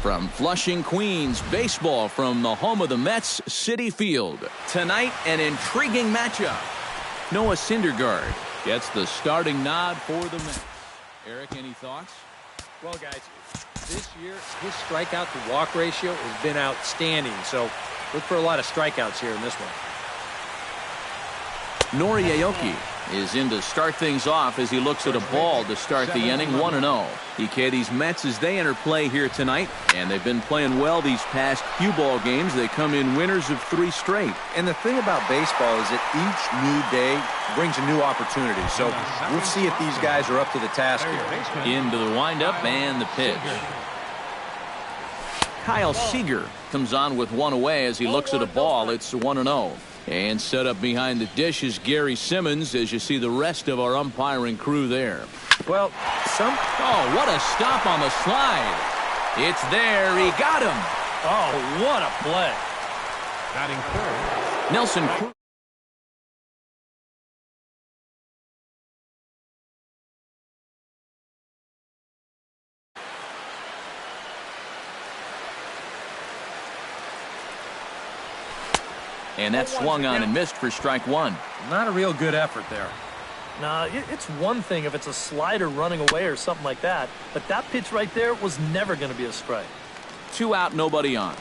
From Flushing, Queens, baseball from the home of the Mets, Citi Field. Tonight, an intriguing matchup. Noah Syndergaard gets the starting nod for the Mets. Eric, any thoughts? Well, guys, this year, his strikeout to walk ratio has been outstanding. So look for a lot of strikeouts here in this one. Nori Aoki is in to start things off as he looks at a ball to start the inning, 1-0. EK, these Mets, as they enter play here tonight, and they've been playing well these past few ball games. They come in winners of 3 straight. And the thing about baseball is that each new day brings a new opportunity. So we'll see if these guys are up to the task here. Into the windup and the pitch. Kyle Seager comes on with 1 away as he looks at a ball. It's 1-0. And set up behind the dish is Gary Simmons as you see the rest of our umpiring crew there. Well, Oh, what a stop on the slide. It's there. He got him. Oh, what a play. Batting third, Nelson Cruz. And that swung on and missed for strike 1. Not a real good effort there. Nah, it's one thing if it's a slider running away or something like that, but that pitch right there was never going to be a strike. 2 out, nobody on.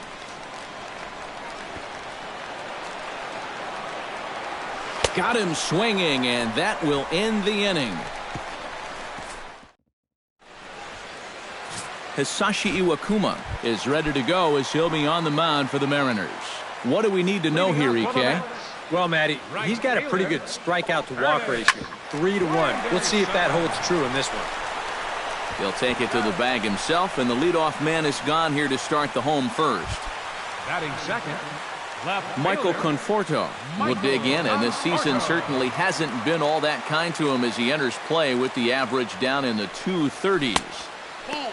Got him swinging, and that will end the inning. Hisashi Iwakuma is ready to go as he'll be on the mound for the Mariners. What do we need to know here, EK? Well, Matty, he's got a pretty good strikeout to walk ratio, 3-1. We'll see if that holds true in this one. He'll take it to the bag himself, and the leadoff man is gone here to start the home first. batting second, left Michael fielder. Conforto will dig in, and this season certainly hasn't been all that kind to him as he enters play with the average down in the 230s.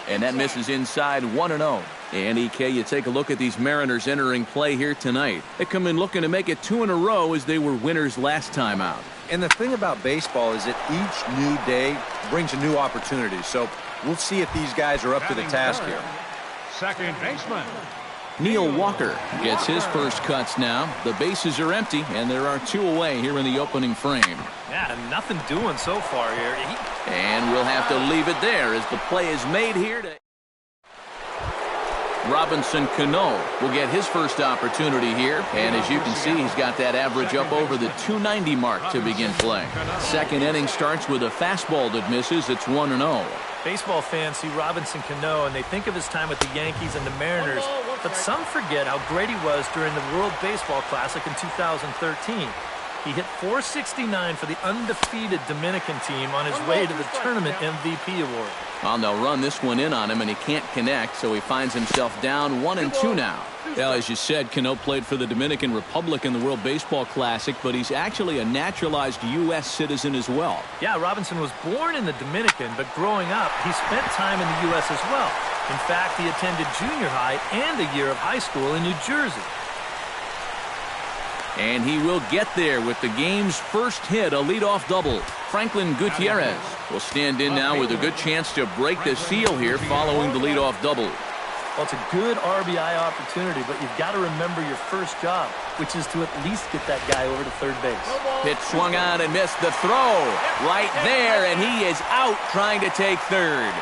And that misses inside 1-0. And EK, you take a look at these Mariners entering play here tonight. They come in looking to make it 2 in a row as they were winners last time out. And the thing about baseball is that each new day brings a new opportunity. So we'll see if these guys are up to the task here. Second baseman. Neil Walker gets his first cuts now. The bases are empty, and there are 2 away here in the opening frame. Yeah, nothing doing so far here. And we'll have to leave it there as the play is made here. Robinson Cano will get his first opportunity here. And as you can see, he's got that average up over the 290 mark to begin play. Second inning starts with a fastball that misses. It's 1-0. Baseball fans see Robinson Cano and they think of his time with the Yankees and the Mariners, but some forget how great he was during the World Baseball Classic in 2013. He hit .469 for the undefeated Dominican team on his way to the tournament MVP award. Well, they'll run this one in on him, and he can't connect, so he finds himself down 1-2 now. Well, as you said, Cano played for the Dominican Republic in the World Baseball Classic, but he's actually a naturalized U.S. citizen as well. Yeah, Robinson was born in the Dominican, but growing up, he spent time in the U.S. as well. In fact, he attended junior high and a year of high school in New Jersey. And he will get there with the game's first hit, a leadoff double. Franklin Gutierrez will stand in now with a good chance to break the seal here following the leadoff double. Well, it's a good RBI opportunity, but you've got to remember your first job, which is to at least get that guy over to third base. Pitch swung on and missed. The throw right there, and he is out trying to take third.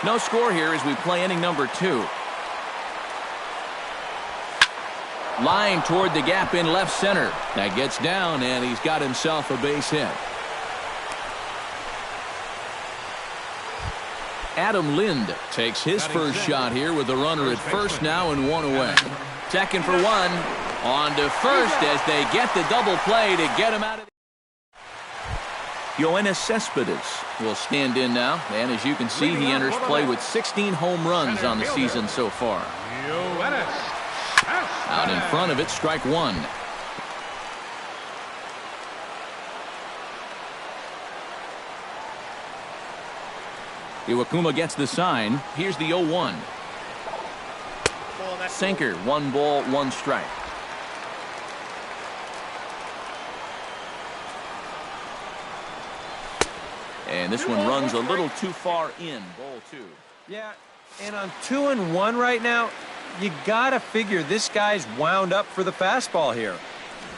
No score here as we play inning number 2. Line toward the gap in left center. That gets down, and he's got himself a base hit. Adam Lind takes his first shot here with a runner at first now and 1 away. Second for 1. On to first as they get the double play to get him out of the... Yoenis Cespedes will stand in now, and as you can see, he enters play with 16 home runs on the season so far. Out in front of it, strike 1. Iwakuma gets the sign. Here's the 0-1. Sinker, 1 ball, 1 strike. And this one runs a little too far in. Ball 2. Yeah, and on 2-1 right now, you got to figure this guy's wound up for the fastball here.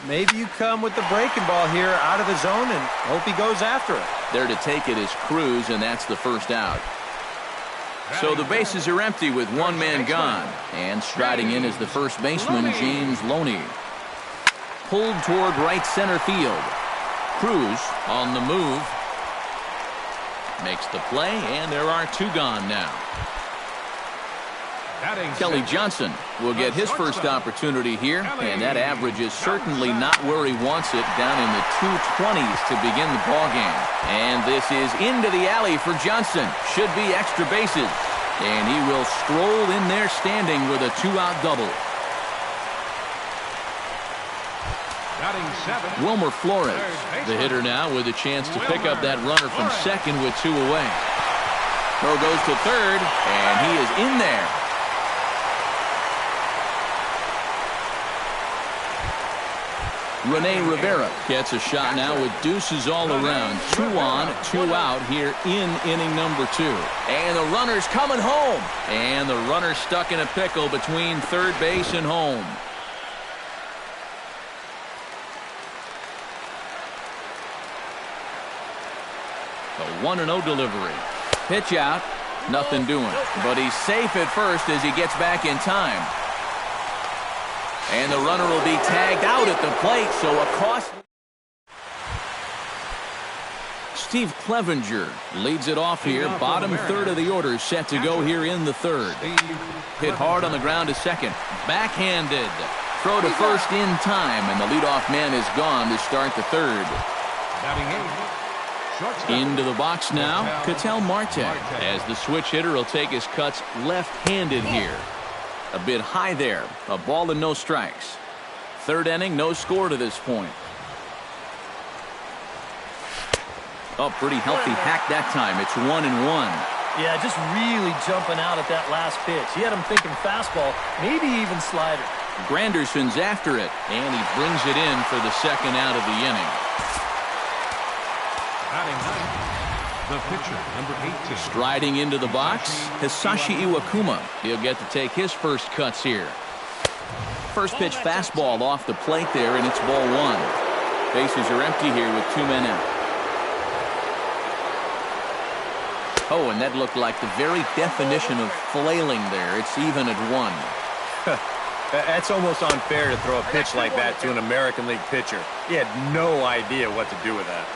Maybe you come with the breaking ball here out of the zone and hope he goes after it. There to take it is Cruz, and that's the first out. So the bases are empty with 1 man gone. And striding in is the first baseman, James Loney. Pulled toward right center field. Cruz on the move. Makes the play, and there are 2 gone now. Kelly Johnson will get his first opportunity here, and that average is certainly not where he wants it, down in the 220s to begin the ballgame. And this is into the alley for Johnson. Should be extra bases, and he will stroll in there standing with a 2-out double. Wilmer Flores, the hitter now, with a chance to pick up that runner from second with 2 away. Throw goes to third, and he is in there. Rene Rivera gets a shot now with deuces all around. 2 on, 2 out here in inning number 2. And the runner's coming home. And the runner stuck in a pickle between third base and home. A 1-0 delivery. Pitch out. Nothing doing. But he's safe at first as he gets back in time. And the runner will be tagged out at the plate, so a costly... Steve Clevenger leads it off here. Bottom third of the order set to go here in the third. Hit hard on the ground to second. Backhanded. Throw to first in time, and the leadoff man is gone to start the third. Into the box now, Ketel Marte, as the switch hitter will take his cuts left-handed here. A bit high there. A ball and no strikes. Third inning, no score to this point. Oh, pretty healthy hack that time. It's 1-1. Yeah, just really jumping out at that last pitch. He had him thinking fastball, maybe even slider. Granderson's after it, and he brings it in for the second out of the inning. The pitcher, number 18. Striding into the box, Hisashi Iwakuma. He'll get to take his first cuts here. First pitch fastball off the plate there, and it's ball 1. Bases are empty here with 2 men out. Oh, and that looked like the very definition of flailing there. It's even at 1. That's almost unfair to throw a pitch like that to an American League pitcher. He had no idea what to do with that.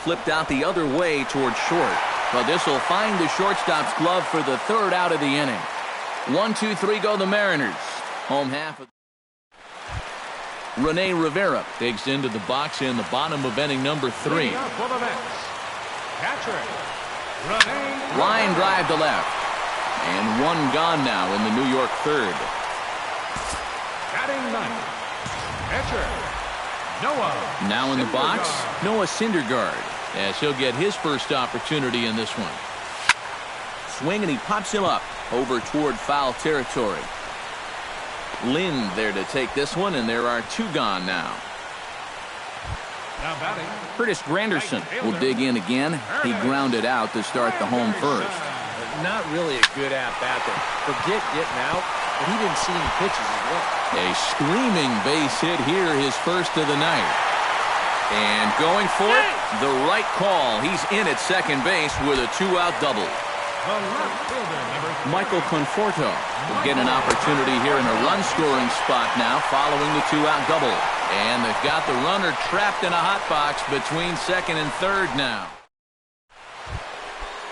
Flipped out the other way toward short. But this will find the shortstop's glove for the third out of the inning. 1, 2, 3 go the Mariners. Home half of... Rene Rivera digs into the box in the bottom of inning number 3. Line drive to left. And 1 gone now in the New York third. Batting 9th, pitcher, Noah. Now in the box, Noah Syndergaard, as he'll get his first opportunity in this one. Swing, and he pops him up over toward foul territory. Lind there to take this one, and there are 2 gone now. Now batting. Curtis Granderson will dig in again. He grounded out to start the home first. Not really a good at-bat there. Forget getting out, but he didn't see any pitches as well. A screaming base hit here, his first of the night. And going for it, the right call. He's in at second base with a 2-out double. The left fielder, number Michael Conforto will get an opportunity here in a run-scoring spot now following the 2-out double. And they've got the runner trapped in a hot box between second and third now.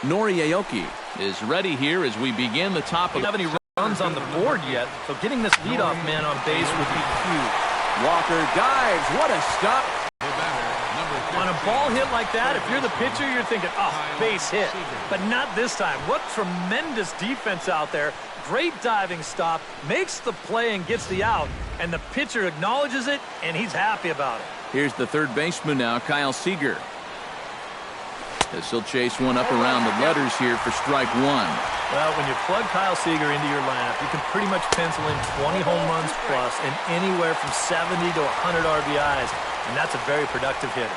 Nori Aoki is ready here as we begin the top of the... Don't have any runs on the board yet, so getting this leadoff man on base would be huge. Walker dives. What a stop. On a ball hit like that, if you're the pitcher, you're thinking, oh, base hit. But not this time. What tremendous defense out there. Great diving stop, makes the play and gets the out, and the pitcher acknowledges it, and he's happy about it. Here's the third baseman now, Kyle Seager. As he'll chase one up around the letters here for strike 1. Well, when you plug Kyle Seager into your lineup, you can pretty much pencil in 20 home runs plus and anywhere from 70 to 100 RBIs, and that's a very productive hitter.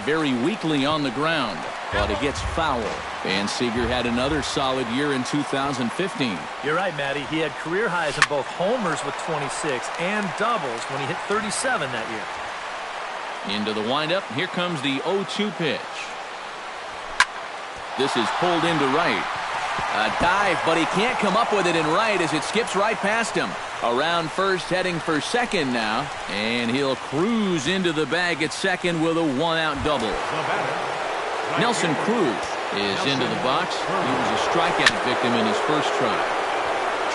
Very weakly on the ground, but it gets foul. And Seager had another solid year in 2015. You're right, Matty. He had career highs in both homers with 26 and doubles when he hit 37 that year. Into the windup. Here comes the 0-2 pitch. This is pulled into right. A dive, but he can't come up with it in right as it skips right past him. Around first, heading for second now. And he'll cruise into the bag at second with a 1-out double. Nelson Cruz is into the box. He was a strikeout victim in his first try.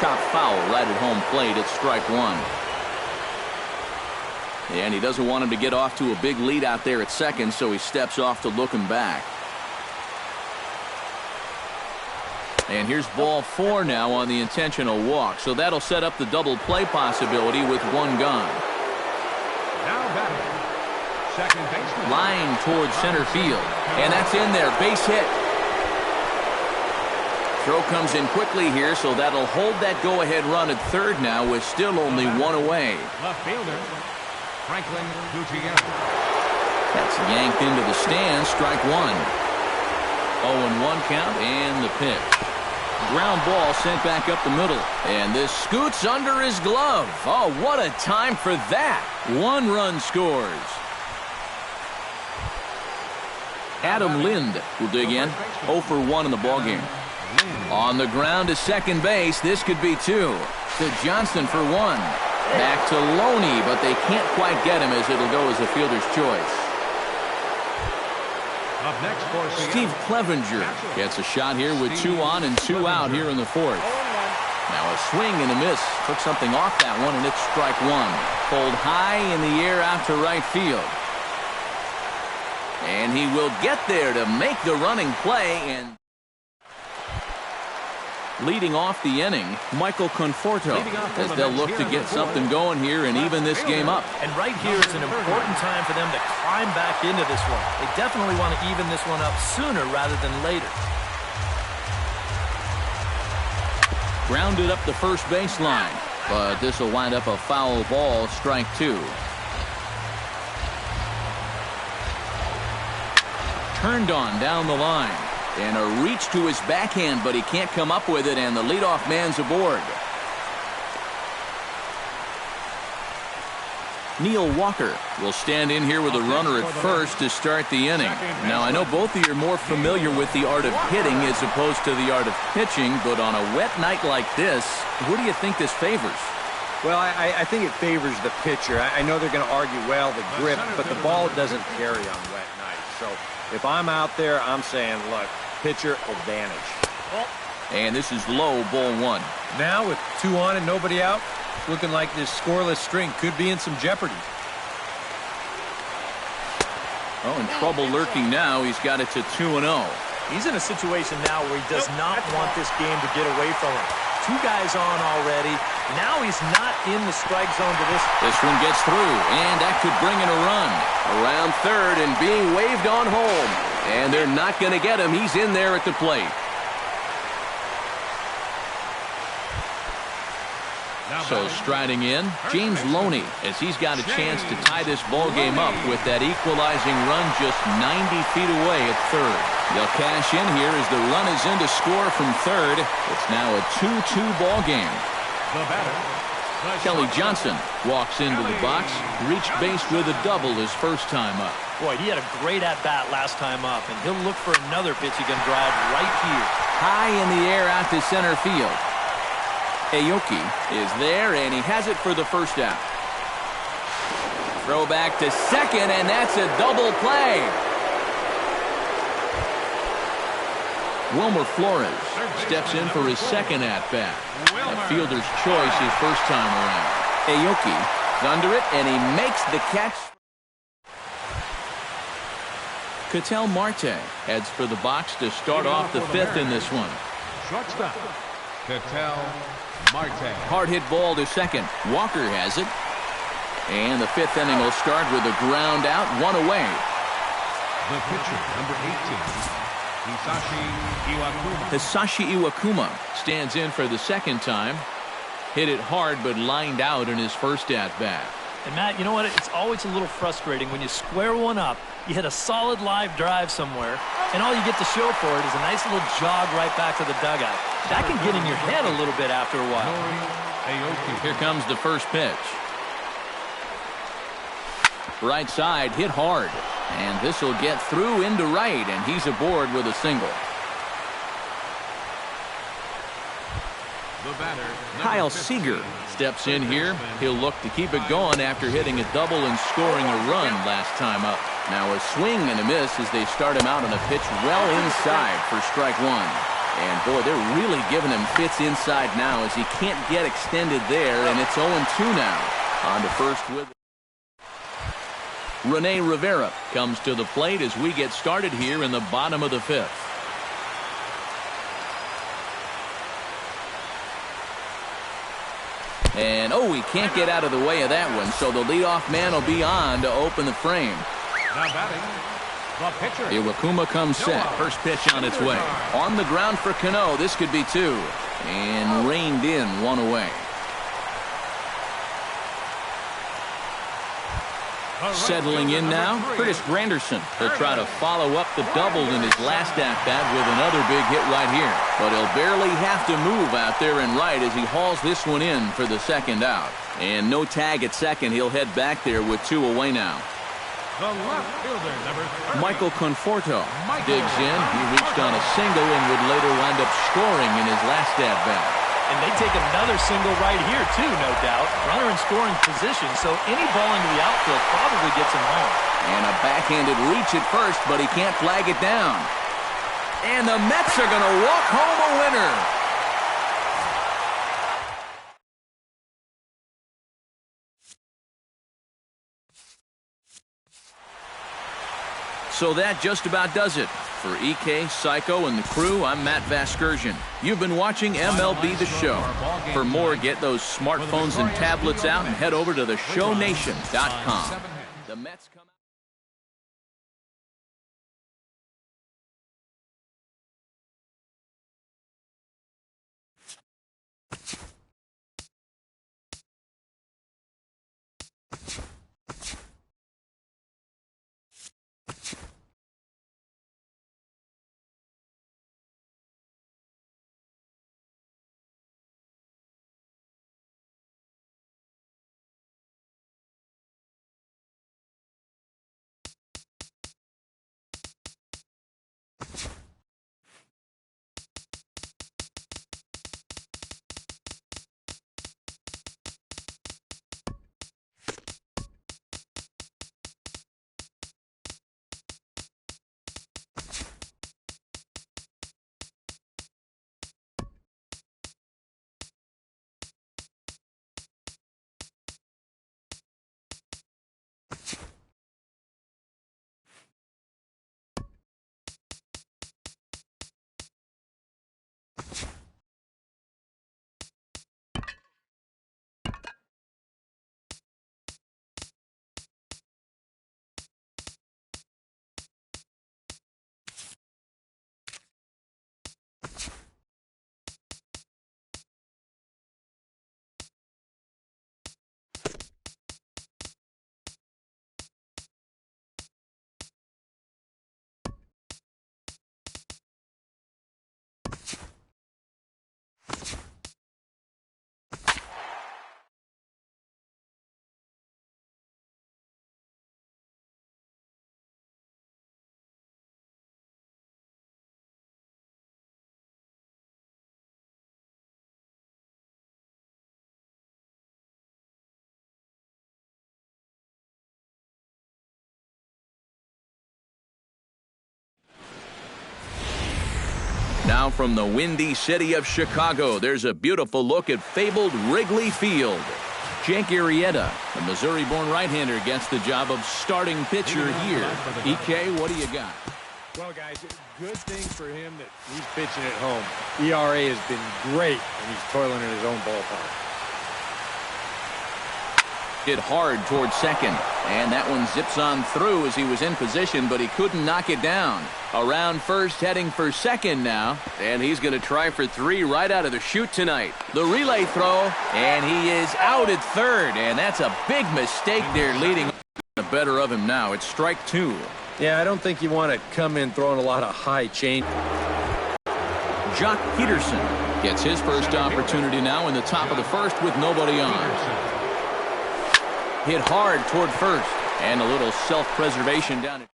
Chopped foul right at home plate at strike 1. And he doesn't want him to get off to a big lead out there at second, so he steps off to look him back. And here's ball 4 now on the intentional walk. So that'll set up the double play possibility with 1 gone. now batting. Second baseman. Line towards center field. And that's in there. Base hit. Throw comes in quickly here, so that'll hold that go-ahead run at third now with still only 1 away. Left fielder, Franklin Gutierrez. That's yanked into the stands. Strike 1. 0-1 count and the pitch. Ground ball sent back up the middle. And this scoots under his glove. Oh, what a time for that. 1 run scores. Adam Lind will dig in. 0 for 1 in the ballgame. On the ground to second base. This could be 2. To Johnston for 1. Back to Loney, but they can't quite get him as it'll go as a fielder's choice. Up next for Steve Clevenger gets a shot here with 2 on and 2 out here in the 4th. Now a swing and a miss. Took something off that one, and it's strike 1. Pulled high in the air out to right field. And he will get there to make the running play. And leading off the inning, Michael Conforto, as they'll look to get something going here and even this game up. And right here is an important time for them to climb back into this one. They definitely want to even this one up sooner rather than later. Grounded up the first baseline, but this will wind up a foul ball, strike 2. Turned on down the line. And a reach to his backhand, but he can't come up with it, and the leadoff man's aboard. Neil Walker will stand in here with a runner at first to start the inning. Now, I know both of you are more familiar with the art of hitting as opposed to the art of pitching, but on a wet night like this, who do you think this favors? Well, I think it favors the pitcher. I know they're going to argue, well, the grip, but the ball doesn't carry on wet nights. So if I'm out there, I'm saying, look, pitcher advantage. And this is low, ball 1. Now with 2 on and nobody out, it's looking like this scoreless string could be in some jeopardy. Oh, in trouble lurking now. He's got it to 2-0. He's in a situation now where he does not want this game to get away from him. 2 guys on already. Now he's not in the strike zone to this. This one gets through, and that could bring in a run. Around third and being waved on home. And they're not going to get him. He's in there at the plate. So striding in, James Loney, as he's got a chance to tie this ball game up with that equalizing run just 90 feet away at third. They'll cash in here as the run is in to score from third. It's now a 2-2 ball game. The batter, Kelly Johnson walks into the box, reached base with a double his first time up. Boy, he had a great at-bat last time up, and he'll look for another pitch he can drive right here. High in the air out to center field. Aoki is there, and he has it for the first out. Throw back to second, and that's a double play. Wilmer Flores steps in for his second at-bat. A fielder's choice his first time around. Aoki is under it, and he makes the catch. Ketel Marte heads for the box to start off the fifth in this one. shortstop, Ketel Marte. Hard hit ball to second. Walker has it. And the fifth inning will start with a ground out, one away. The pitcher, number 18. Hisashi Iwakuma stands in for the second time. Hit it hard, but lined out in his first at-bat. And Matt, you know what? It's always a little frustrating when you square one up, you hit a solid live drive somewhere, and all you get to show for it is a nice little jog right back to the dugout. That can get in your head a little bit after a while. Here comes the first pitch. Right side, hit hard. And this will get through into right, and he's aboard with a single. The batter, Kyle Seager steps in here. He'll look to keep it going after hitting a double and scoring a run last time up. Now a swing and a miss as they start him out on a pitch well inside for strike one. And boy, they're really giving him fits inside now as he can't get extended there, and it's 0-2 now. On to first with Rene Rivera comes to the plate as we get started here in the bottom of the fifth. And he can't get out of the way of that one, so the leadoff man will be on to open the frame. Now batting, the pitcher. Iwakuma comes set. First pitch on its way. On the ground for Cano. This could be two. And reined in, one away. Settling in now, Curtis Granderson. He'll try to follow up the double in his last at-bat with another big hit right here. But he'll barely have to move out there in right as he hauls this one in for the second out. And no tag at second. He'll head back there with two away now. The left fielder, number 30. Michael Conforto digs in. He reached on a single and would later wind up scoring in his last at-bat. And they take another single right here, too, no doubt. Runner in scoring position, so any ball into the outfield probably gets him home. And a backhanded reach at first, but he can't flag it down. And the Mets are going to walk home a winner. So that just about does it. For EK, Psycho, and the crew, I'm Matt Vasgersian. You've been watching MLB The Show. For more, get those smartphones and tablets out and head over to theshownation.com. The Mets come Now from the windy city of Chicago, there's a beautiful look at fabled Wrigley Field. Jake Arrieta, the Missouri-born right-hander, gets the job of starting pitcher here. EK, what do you got? Well, guys, good thing for him that he's pitching at home. ERA has been great, and he's toiling in his own ballpark. Hit hard towards second, and that one zips on through as he was in position, but he couldn't knock it down. Around first, heading for second now, and he's going to try for 3 right out of the chute tonight. The relay throw, and he is out at third, and that's a big mistake there, leading the better of him now. It's strike 2. Yeah, I don't think you want to come in throwing a lot of high change. Jock Peterson gets his first opportunity now in the top of the first with nobody on. Hit hard toward first, and a little self-preservation down it.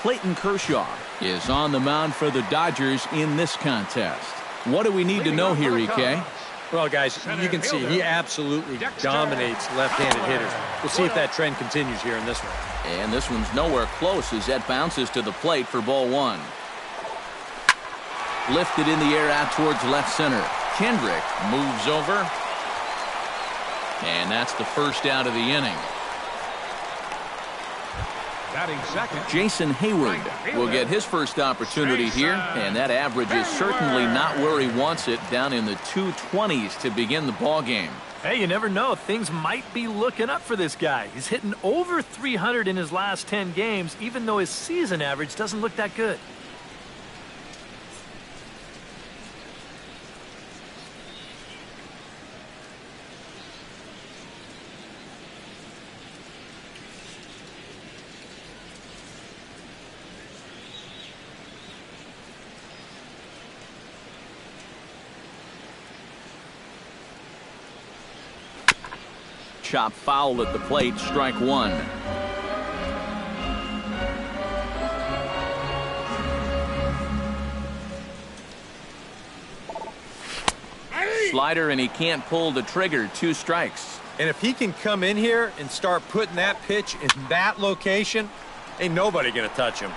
Clayton Kershaw is on the mound for the Dodgers in this contest. What do we need to know here, EK? Well, guys, you can see he absolutely dominates left-handed hitters. We'll see if that trend continues here in this one. And this one's nowhere close as that bounces to the plate for ball 1. Lifted in the air out towards left center. Kendrick moves over. And that's the first out of the inning. Batting second, Jason Hayward will get his first opportunity here, and that average is certainly not where he wants it, down in the 220s to begin the ball game. Hey, you never know. Things might be looking up for this guy. He's hitting over 300 in his last 10 games, even though his season average doesn't look that good. Chop foul at the plate, strike 1. Slider, and he can't pull the trigger. 2 strikes. And if he can come in here and start putting that pitch in that location, ain't nobody going to touch him.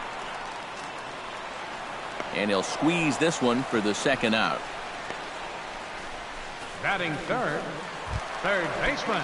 And he'll squeeze this one for the second out. batting third baseman.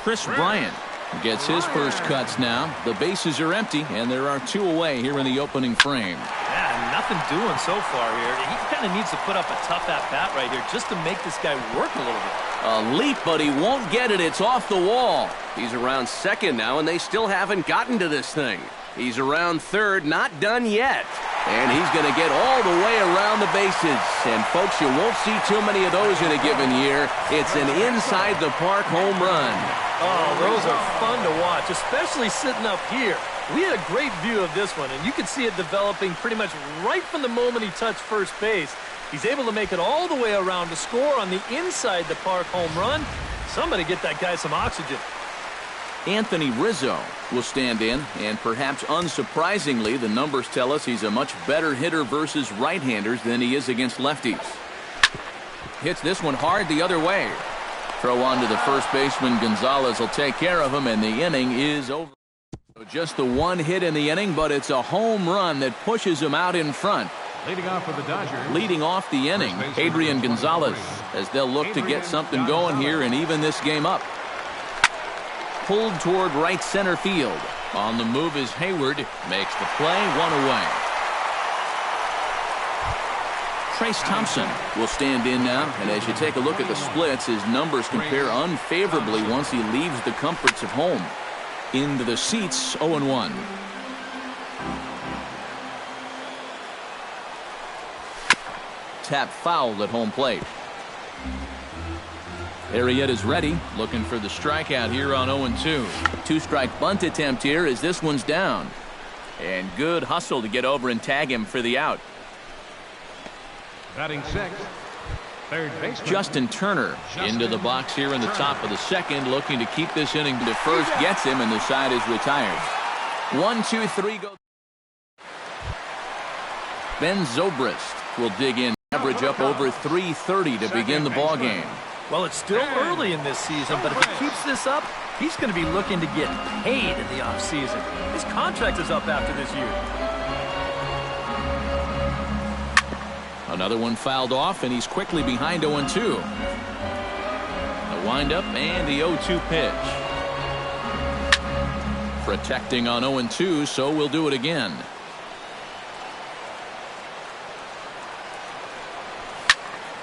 Chris Bryant gets his first cuts now. The bases are empty, and there are 2 away here in the opening frame. Yeah, nothing doing so far here. He kind of needs to put up a tough at-bat right here just to make this guy work a little bit. A leap, but he won't get it. It's off the wall. He's around second now, and they still haven't gotten to this thing. He's around third, not done yet. And he's going to get all the way around the bases. And, folks, you won't see too many of those in a given year. It's an inside-the-park home run. Oh, those are fun to watch, especially sitting up here. We had a great view of this one, and you can see it developing pretty much right from the moment he touched first base. He's able to make it all the way around to score on the inside-the-park home run. Somebody get that guy some oxygen. Anthony Rizzo will stand in, and perhaps unsurprisingly, the numbers tell us he's a much better hitter versus right-handers than he is against lefties. Hits this one hard the other way. Throw on to the first baseman. Gonzalez will take care of him, and the inning is over. Just the 1 hit in the inning, but it's a home run that pushes him out in front. Leading off for the Dodgers. Leading off the inning, Adrian Gonzalez, as they'll look to get something going here and even this game up. Pulled toward right center field. On the move is Hayward. Makes the play, 1 away. Trace Thompson will stand in now, and as you take a look at the splits, his numbers compare unfavorably once he leaves the comforts of home. Into the seats, 0-1. Tap fouled at home plate. Arrieta's ready, looking for the strikeout here on 0-2. 2-strike bunt attempt here as this one's down. And good hustle to get over and tag him for the out. Batting sixth, third baseman. Justin Turner into the box here in the top of the second, looking to keep this inning to first. Gets him, and the side is retired. 1, 2, 3 go. Ben Zobrist will dig in. Average up over 330 to begin the ball game. Well, it's still early in this season, but if he keeps this up, he's going to be looking to get paid in the offseason. His contract is up after this year. Another one fouled off, and he's quickly behind 0-2. The windup and the 0-2 pitch. Protecting on 0-2, so we'll do it again.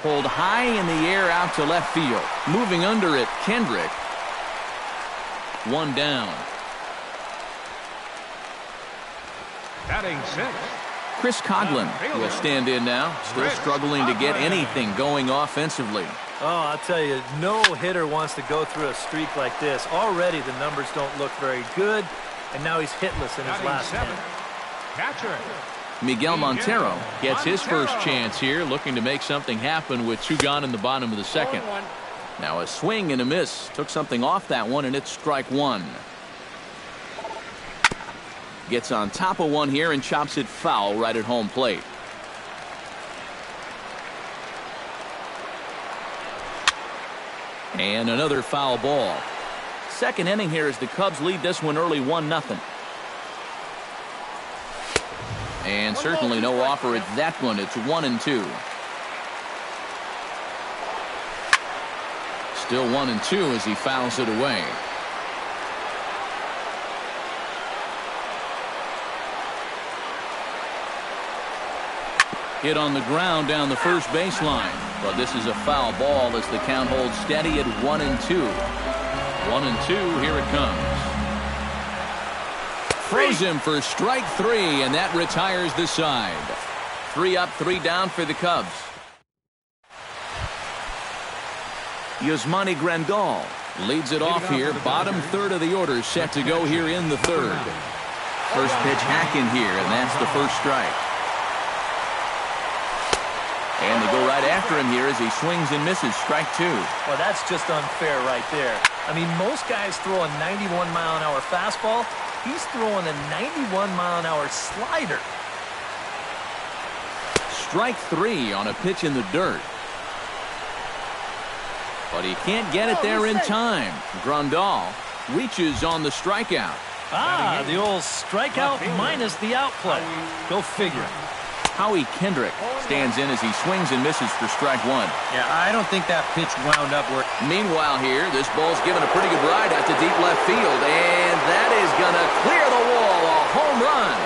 Pulled high in the air out to left field. Moving under it, Kendrick. One down. Batting sixth. Chris Coughlin will stand in now. Still struggling to get anything going offensively. Oh, I'll tell you, no hitter wants to go through a streak like this. Already the numbers don't look very good, and now he's hitless in his last 10. Catcher. Miguel Montero gets his first chance here, looking to make something happen with 2 gone in the bottom of the second. Now a swing and a miss. Took something off that one, and it's strike 1. Gets on top of one here and chops it foul right at home plate. And another foul ball. Second inning here as the Cubs lead this one early 1-0. And certainly no offer at that one. It's 1-2. Still 1-2 as he fouls it away. Hit on the ground down the first baseline. But this is a foul ball as the count holds steady at 1-2. 1-2, here it comes. Throws him for strike 3, and that retires the side. 3 up, 3 down for the Cubs. Yasmani Grandal leads it off here. Bottom third of the order set to go here in the third. First pitch hacking here, and that's the first strike. And they go right after him here as he swings and misses. Strike 2. Well, that's just unfair right there. I mean, most guys throw a 91-mile-an-hour fastball. He's throwing a 91-mile-an-hour slider. Strike 3 on a pitch in the dirt. But he can't get it there in time. Grandal reaches on the strikeout. Ah, the old strikeout minus the outplay. Go figure. Howie Kendrick stands in as he swings and misses for strike 1. Yeah, I don't think that pitch wound up where... Meanwhile here, this ball's given a pretty good ride out to deep left field, and that is going to clear the wall. A home run.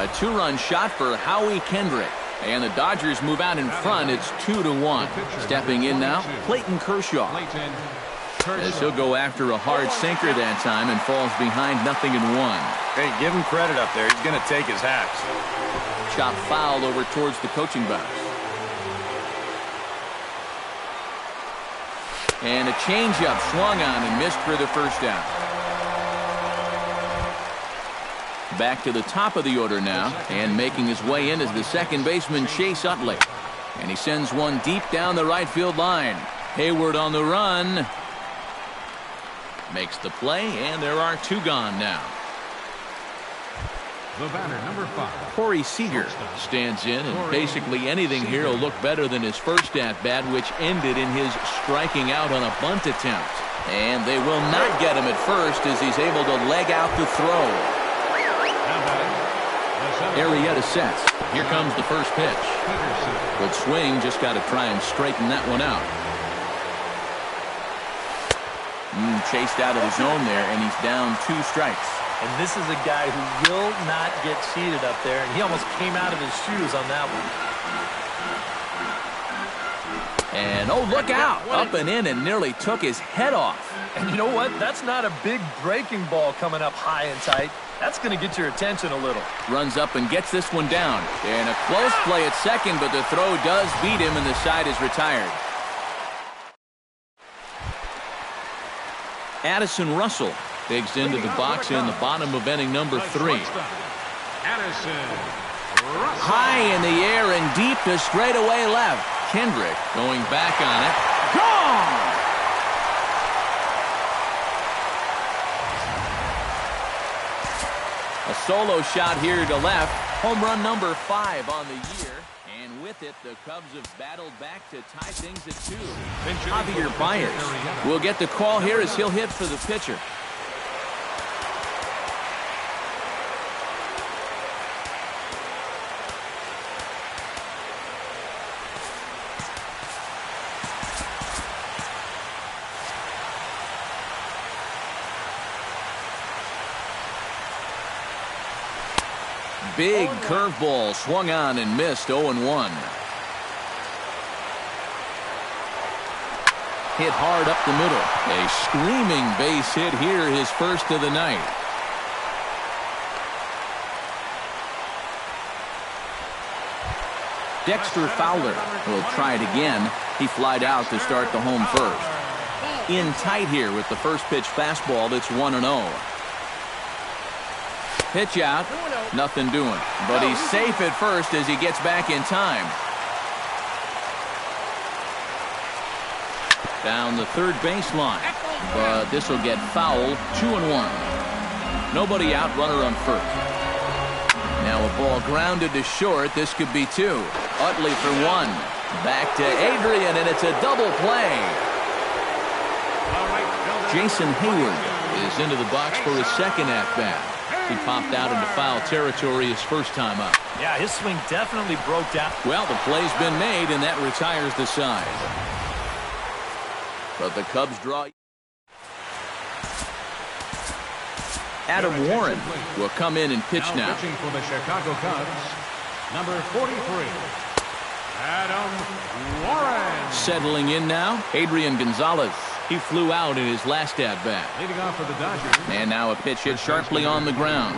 A 2-run shot for Howie Kendrick. And the Dodgers move out in front. It's 2-1. Stepping in now, Clayton Kershaw. As he'll go after a hard sinker that time and falls behind 0-1. Hey, give him credit up there. He's going to take his hacks. Chop fouled over towards the coaching box. And a changeup swung on and missed for the first out. Back to the top of the order now, and making his way in is the second baseman Chase Utley. And he sends one deep down the right field line. Hayward on the run. Makes the play, and there are 2 gone now. The batter, number 5. Corey Seager stands in, and basically anything here will look better than his first at-bat, which ended in his striking out on a bunt attempt. And they will not get him at first as he's able to leg out the throw. Arrieta sets. Here comes the first pitch. Good swing, just got to try and straighten that one out. Chased out of the zone there, and he's down 2 strikes. And this is a guy who will not get seated up there, and he almost came out of his shoes on that one. And, oh, look out! Up and in and nearly took his head off. And you know what? That's not a big breaking ball coming up high and tight. That's going to get your attention a little. Runs up and gets this one down. And a close play at second, but the throw does beat him, and the side is retired. Addison Russell digs into the box in the bottom of inning number 3. High in the air and deep to straightaway left. Kendrick going back on it. Gone! A solo shot here to left. Home run number 5 on the year. And with it, the Cubs have battled back to tie things at 2. Javier Baez will get the call here as he'll hit for the pitcher. Big curveball swung on and missed. 0-1. Hit hard up the middle. A screaming base hit here, his first of the night. Dexter Fowler will try it again. He flied out to start the home first. In tight here with the first pitch fastball. That's 1-0. Pitch out. Nothing doing. But he's safe at first as he gets back in time. Down the third baseline. But this will get foul. 2-1. Nobody out. Runner on first. Now a ball grounded to short. This could be two. Utley for one. Back to Adrian, and it's a double play. Jason Hayward is into the box for his second at-bat. He popped out into foul territory his first time up. Yeah, his swing definitely broke down. Well, the play's been made, and that retires the side. But the Cubs draw. Adam Warren will come in and pitch now. Pitching for the Chicago Cubs, number 43, Adam Warren. Settling in now, Adrian Gonzalez. He flew out in his last at-bat. Leading off for the Dodgers. And now a pitch hit sharply on the ground.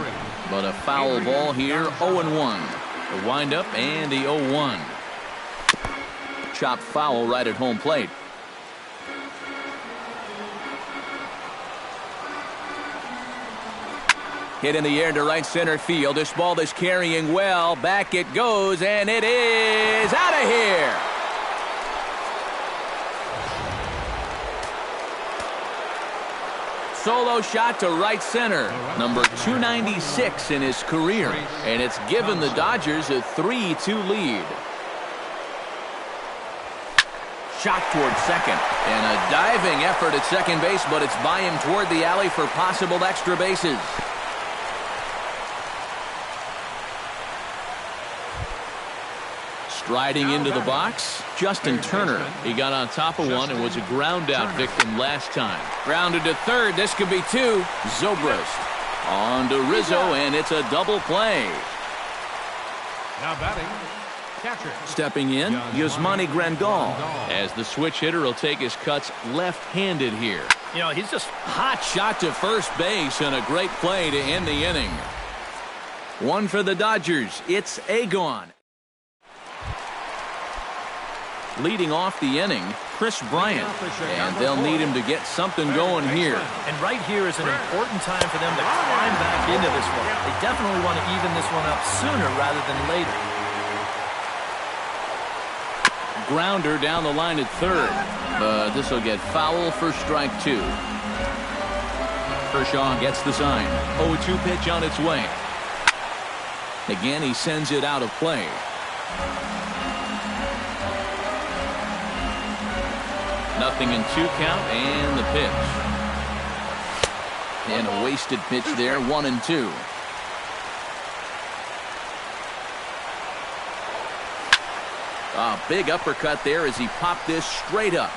But a foul ball here, 0-1. The windup and the 0-1. Chopped foul right at home plate. Hit in the air to right center field. This ball is carrying well. Back it goes, and it is out of here. Solo shot to right center. Number 296 in his career. And it's given the Dodgers a 3-2 lead. Shot toward second. And a diving effort at second base, but it's by him toward the alley for possible extra bases. Striding into the box, Justin Turner. He got on top of one and was a ground-out victim last time. Grounded to third. This could be two. Zobrist on to Rizzo, and it's a double play. Now batting, catcher. Stepping in, Yasmani Grandal, as the switch hitter will take his cuts left-handed here. You know, he's just hot shot to first base, and a great play to end the inning. One for the Dodgers. It's Agon. Leading off the inning, Chris Bryant, and they'll need him to get something going here. And right here is an important time for them to climb back into this one. They definitely want to even this one up sooner rather than later. Grounder down the line at third, but this will get foul for strike two. Kershaw gets the sign. 0-2 pitch on its way. Again, he sends it out of play. Nothing in 2 count, and the pitch. And a wasted pitch there, 1-2. A big uppercut there as he popped this straight up.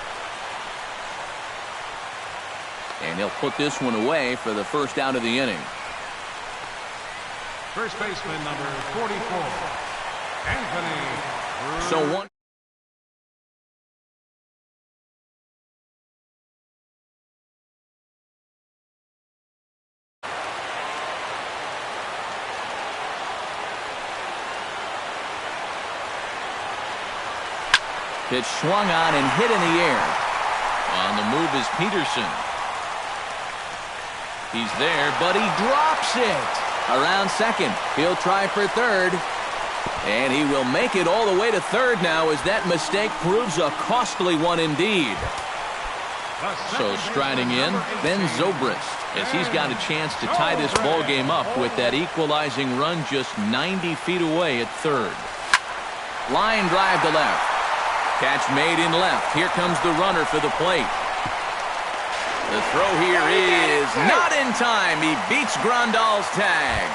And he'll put this one away for the first out of the inning. First baseman number 44, Anthony. So one. Pitch swung on and hit in the air. On the move is Peterson. He's there, but he drops it. Around second. He'll try for third. And he will make it all the way to third now as that mistake proves a costly one indeed. So striding in, Ben Zobrist, as he's got a chance to tie this ball game up with that equalizing run just 90 feet away at third. Line drive to left. Catch made in left. Here comes the runner for the plate. The throw here is not in time. He beats Grandal's tag.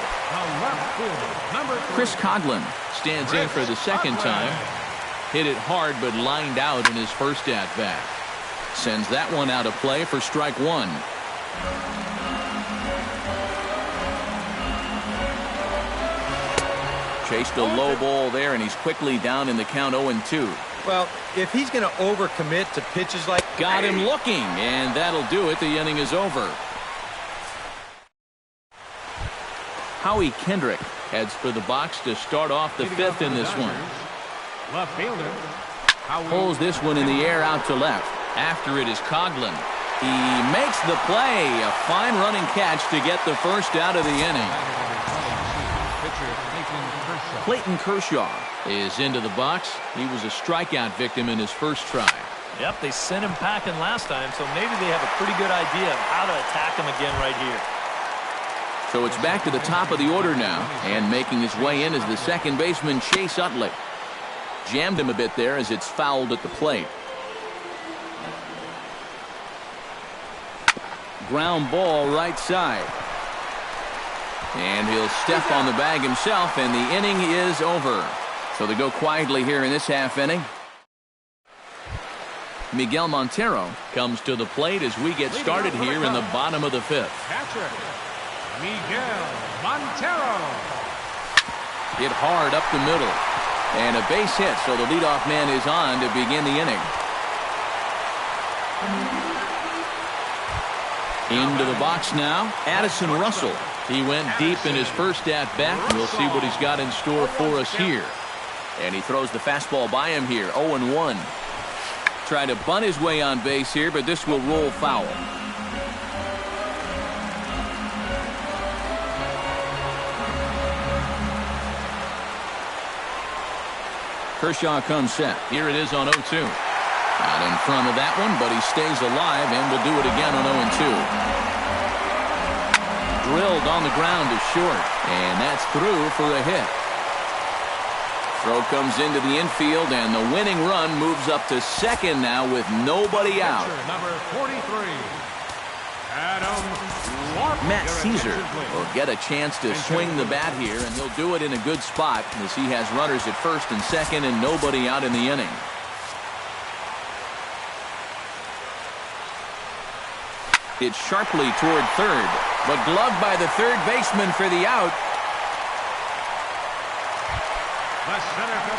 Chris Coghlan stands in for the second time. Hit it hard but lined out in his first at-bat. Sends that one out of play for strike one. Chased a low ball there, and he's quickly down in the count 0-2. Well, if he's going to overcommit to pitches like... Got him looking, and that'll do it. The inning is over. Howie Kendrick heads for the box to start off the fifth in this one. Left fielder. Pulls this one in the air out to left. After it is Coughlin. He makes the play. A fine running catch to get the first out of the inning. Clayton Kershaw is into the box. He was a strikeout victim in his first try. Yep, they sent him packing last time, so maybe they have a pretty good idea of how to attack him again right here. So it's back to the top of the order now, and making his way in is the second baseman Chase Utley. Jammed him a bit there as it's fouled at the plate. Ground ball right side. And he'll step on the bag himself, and the inning is over. So they go quietly here in this half inning. Miguel Montero comes to the plate as we get started here in the bottom of the fifth. Catcher, Miguel Montero. Hit hard up the middle. And a base hit, so the leadoff man is on to begin the inning. Into the box now, Addison Russell. He went deep in his first at-bat. We'll see what he's got in store for us here. And he throws the fastball by him here, 0-1. Trying to bunt his way on base here, but this will roll foul. Kershaw comes set. Here it is on 0-2. Not in front of that one, but he stays alive and will do it again on 0-2. Drilled on the ground to short, and that's through for a hit. Throw comes into the infield, and the winning run moves up to second now with nobody out. Number 43. Matt Caesar will get a chance to swing the bat here, and he'll do it in a good spot as he has runners at first and second and nobody out in the inning. It's sharply toward third, but gloved by the third baseman for the out.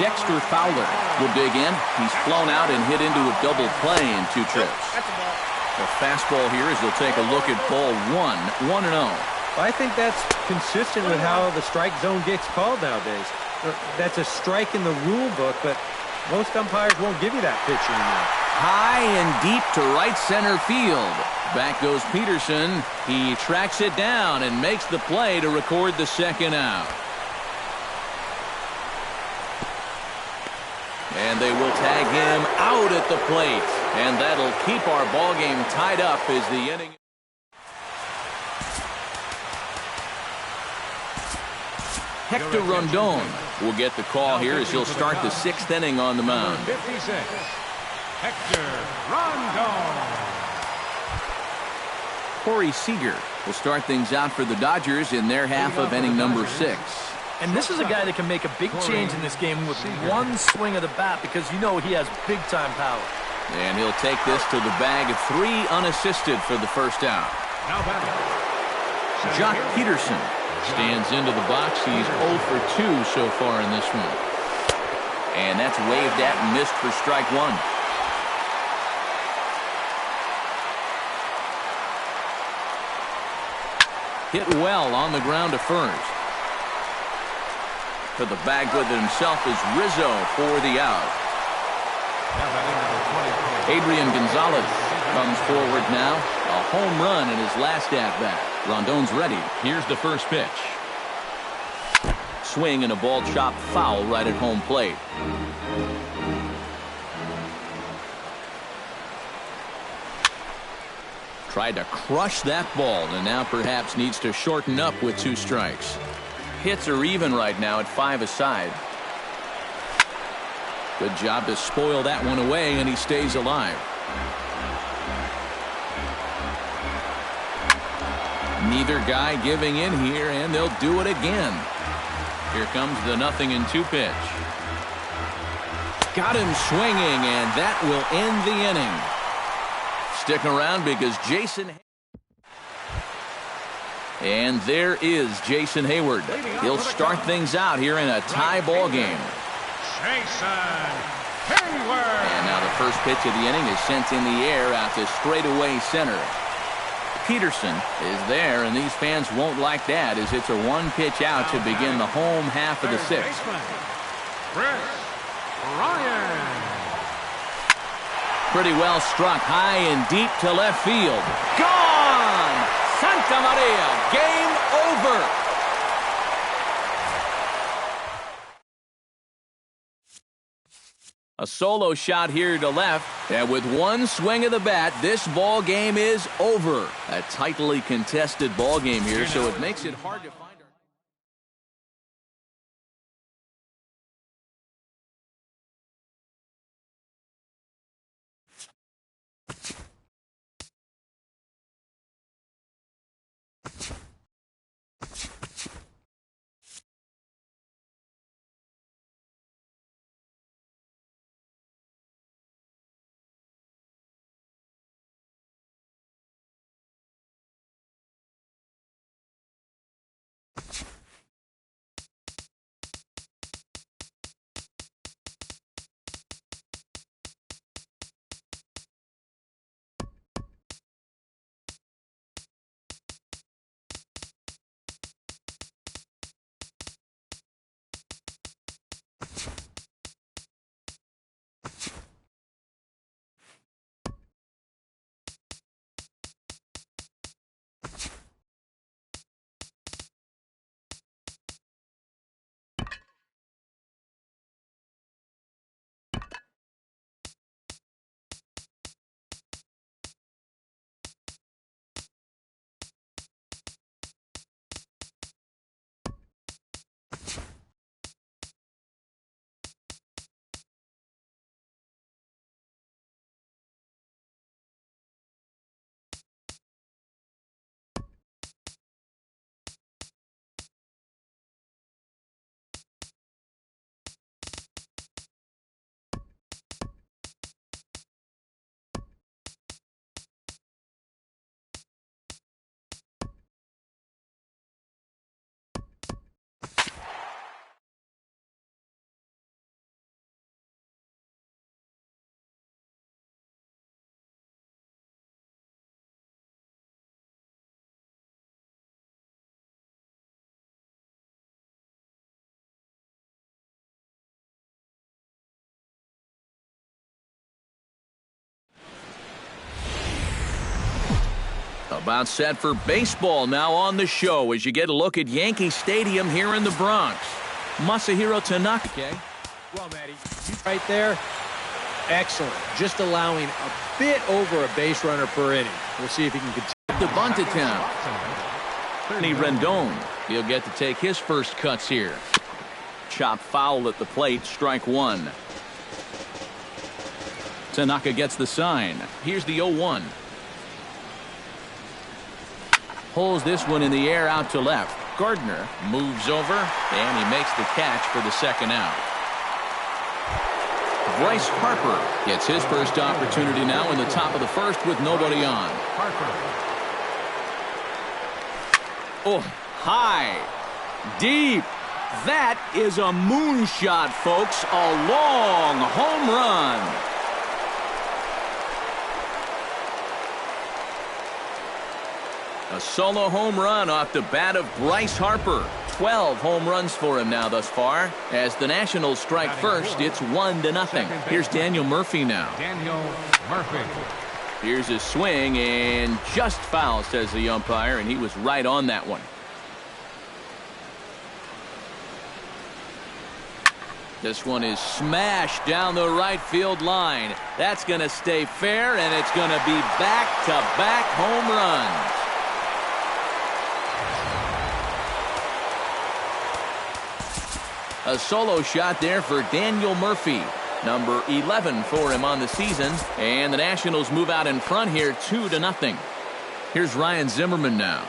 Dexter Fowler will dig in. He's flown out and hit into a double play in 2 trips. The fastball here as he'll take a look at ball 1-0. I think that's consistent with how the strike zone gets called nowadays. That's a strike in the rule book, but most umpires won't give you that pitch anymore. High and deep to right center field. Back goes Peterson. He tracks it down and makes the play to record the second out. And they will tag him out at the plate. And that'll keep our ball game tied up as the inning. Hector Rondon will get the call here as he'll start the 6th inning on the mound. 56. Hector Rondon. Corey Seager will start things out for the Dodgers in their half of inning number 6. And this is a guy that can make a big change in this game with one swing of the bat because you know he has big-time power. And he'll take this to the bag of 3 unassisted for the first out. Now batting. Jock Peterson stands into the box. He's 0 for 2 so far in this one. And that's waved at and missed for strike 1. Hit well on the ground to first. To the bag with it himself is Rizzo for the out. Adrian Gonzalez comes forward now. A home run in his last at-bat. Rondon's ready. Here's the first pitch. Swing and a ball chopped foul right at home plate. Tried to crush that ball and now perhaps needs to shorten up with 2 strikes. Hits are even right now at 5 aside. Good job to spoil that one away, and he stays alive. Neither guy giving in here, and they'll do it again. Here comes the 0-2 pitch. Got him swinging, and that will end the inning. Stick around because Jason... And there is Jason Hayward. He'll start things out here in a tie ball game. Jason Hayward. And now the first pitch of the inning is sent in the air out to straightaway center. Peterson is there, and these fans won't like that as it's a one-pitch out to begin the home half of the sixth. Chris Ryan. Pretty well struck high and deep to left field. Gone! Santa Maria, game over. A solo shot here to left, and with one swing of the bat, this ball game is over. A tightly contested ball game here, so it makes it hard to find. About set for baseball now on the show as you get a look at Yankee Stadium here in the Bronx. Masahiro Tanaka. Okay. Well, Matty, right there, excellent. Just allowing a bit over a base runner per inning. We'll see if he can continue. The bunt attempt. Ernie Rendon. He'll get to take his first cuts here. Chop foul at the plate, strike one. Tanaka gets the sign. Here's the 0-1. Pulls this one in the air out to left. Gardner moves over, and he makes the catch for the second out. Bryce Harper gets his first opportunity now in the top of the first with nobody on. Oh, high, deep. That is a moonshot, folks. A long home run. A solo home run off the bat of Bryce Harper. 12 home runs for him now thus far. As the Nationals strike first, it's 1-0. Here's Daniel Murphy now. Daniel Murphy. Here's his swing, and just foul, says the umpire, and he was right on that one. This one is smashed down the right field line. That's going to stay fair, and it's going to be back-to-back home runs. A solo shot there for Daniel Murphy. Number 11 for him on the season. And the Nationals move out in front here 2-0. Here's Ryan Zimmerman now.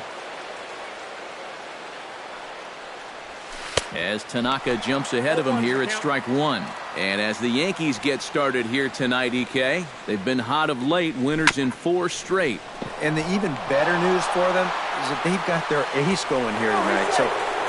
As Tanaka jumps ahead of him here at strike one. And as the Yankees get started here tonight, EK, they've been hot of late, winners in 4 straight. And the even better news for them is that they've got their ace going here tonight. So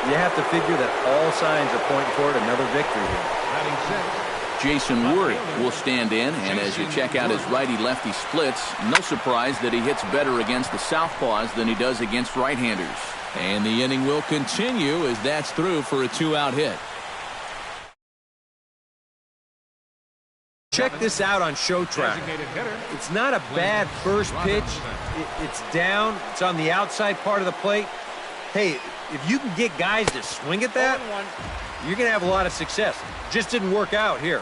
you have to figure that all signs are pointing toward another victory here. Batting sixth. Jason Ward will stand in, and as you check out his righty-lefty splits, no surprise that he hits better against the southpaws than he does against right-handers. And the inning will continue as that's through for a 2-out hit. Check this out on Showtrack. It's not a bad first pitch. It's down. It's on the outside part of the plate. Hey, if you can get guys to swing at that, you're going to have a lot of success. Just didn't work out here.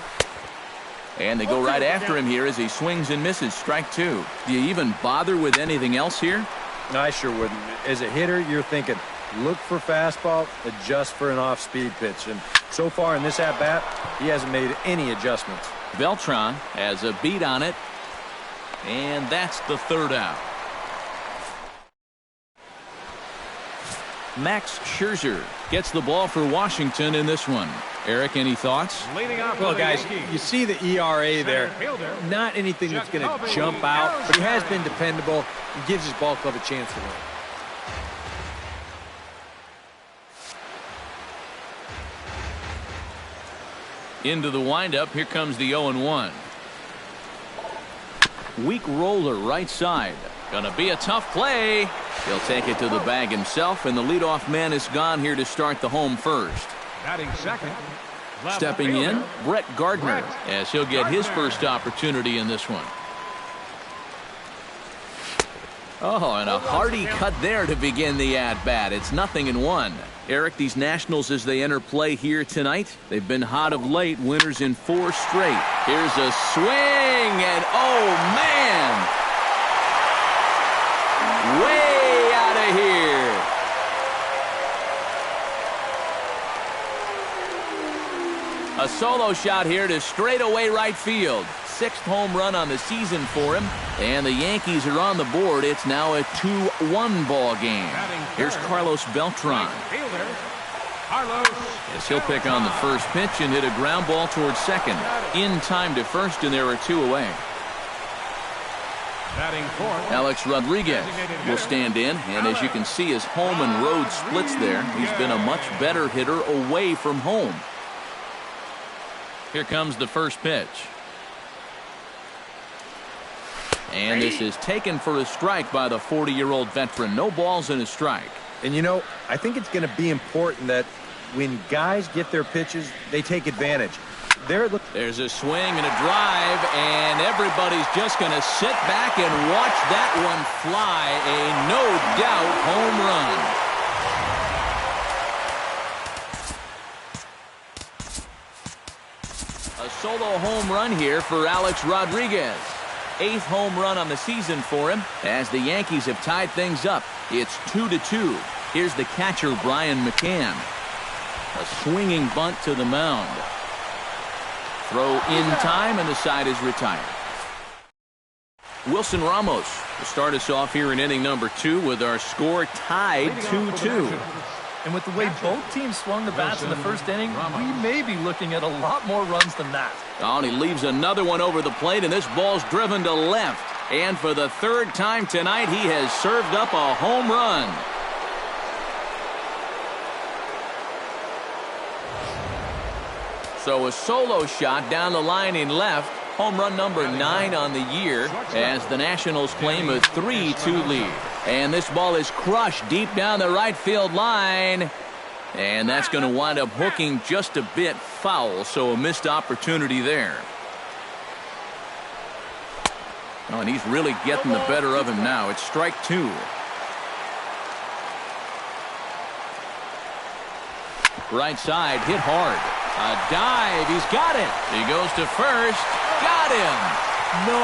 And they go right after him here as he swings and misses. Strike two. Do you even bother with anything else here? No, I sure wouldn't. As a hitter, you're thinking, look for fastball, adjust for an off-speed pitch. And so far in this at-bat, he hasn't made any adjustments. Beltran has a beat on it, and that's the third out. Max Scherzer gets the ball for Washington in this one. Eric, any thoughts? Well, guys, you see the ERA there. Not anything that's going to jump out, but he has been dependable and gives his ball club a chance to win. Into the windup, here comes the 0-1. Weak roller right side. Gonna be a tough play. He'll take it to the bag himself, and the leadoff man is gone here to start the home first. Batting second. Stepping in, Brett Gardner, as he'll get his first opportunity in this one. Oh, and a hearty cut there to begin the at-bat. It's 0-1. Eric, these Nationals, as they enter play here tonight, they've been hot of late, winners in 4 straight. Here's a swing, and oh, man! Way out of here. A solo shot here to straightaway right field. 6th home run on the season for him, and the Yankees are on the board. It's now a 2-1 ball game. Here's Carlos Beltran. As he'll pick on the first pitch and hit a ground ball towards second. In time to first, and there are 2 away. Alex Rodriguez will stand in, and as you can see, his home and road splits there. He's been a much better hitter away from home. Here comes the first pitch. And this is taken for a strike by the 40-year-old veteran. No balls and a strike. And, you know, I think it's going to be important that when guys get their pitches, they take advantage. There's a swing and a drive, and everybody's just going to sit back and watch that one fly. A no-doubt home run. A solo home run here for Alex Rodriguez. 8th home run on the season for him as the Yankees have tied things up. It's 2-2. Here's the catcher, Brian McCann. A swinging bunt to the mound. Throw in time, and the side is retired. Wilson Ramos will start us off here in inning number 2 with our score tied 2-2. And with the way both teams swung the bats in the first inning, we may be looking at a lot more runs than that. Oh, and he leaves another one over the plate, and this ball's driven to left. And for the 3rd time tonight, he has served up a home run. So a solo shot down the line in left. Home run number 9 on the year as the Nationals claim a 3-2 lead. And this ball is crushed deep down the right field line. And that's going to wind up hooking just a bit foul, so a missed opportunity there. Oh, and he's really getting the better of him now. It's strike 2. Right side, hit hard. A dive, he's got it. He goes to first, got him. No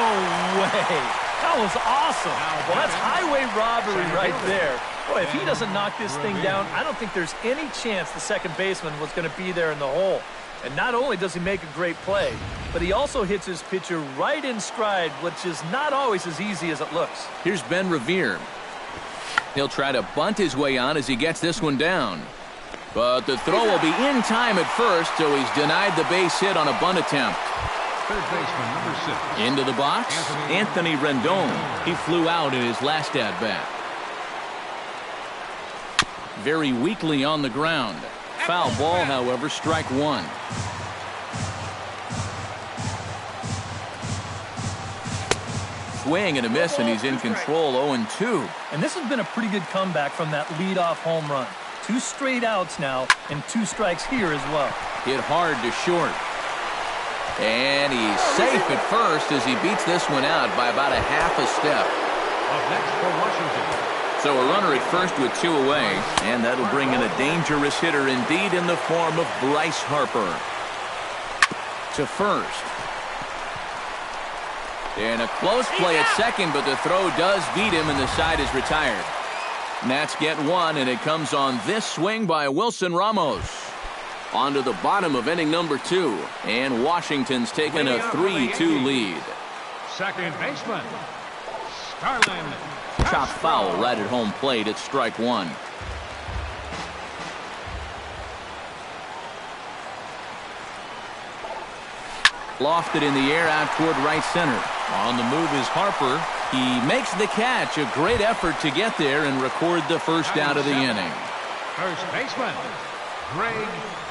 way. That was awesome. Well, that's highway robbery right there. Boy, if he doesn't knock this thing down, I don't think there's any chance the second baseman was going to be there in the hole. And not only does he make a great play, but he also hits his pitcher right in stride, which is not always as easy as it looks. Here's Ben Revere. He'll try to bunt his way on as he gets this one down. But the throw will be in time at first, so he's denied the base hit on a bunt attempt. Third baseman, number 6. Into the box, Anthony Rendon. He flew out in his last at-bat. very weakly on the ground. Foul ball, however, strike one. Swing and a miss, and he's in control, 0-2. And this has been a pretty good comeback from that leadoff home run. 2 straight outs now, and 2 strikes here as well. Hit hard to short. And he's safe at first as he beats this one out by about a half a step. Up next for Washington. So a runner at first with 2 away, and that'll bring in a dangerous hitter indeed in the form of Bryce Harper. To first. And a close play at second, but the throw does beat him, and the side is retired. Nats get 1, and it comes on this swing by Wilson Ramos. On to the bottom of inning number 2, and Washington's taken a 3-2 lead. Second baseman, Starlin. Chop foul right at home plate at strike 1. Lofted in the air out toward right center. On the move is Harper. He makes the catch. A great effort to get there and record the first out of the inning. First baseman, Greg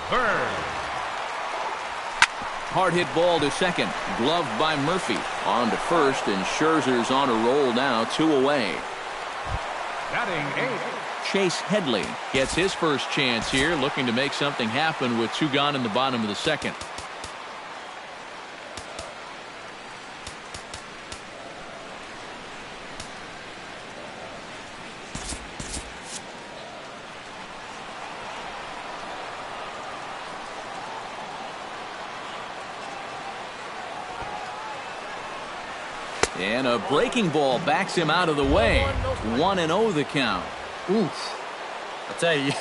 Bird. Hard hit ball to second. Gloved by Murphy. On to first, and Scherzer's on a roll now, 2 away. Batting 8. Chase Headley gets his first chance here, looking to make something happen with 2 gone in the bottom of the second. And a breaking ball backs him out of the way. 1-0 the count. Oof. I tell you,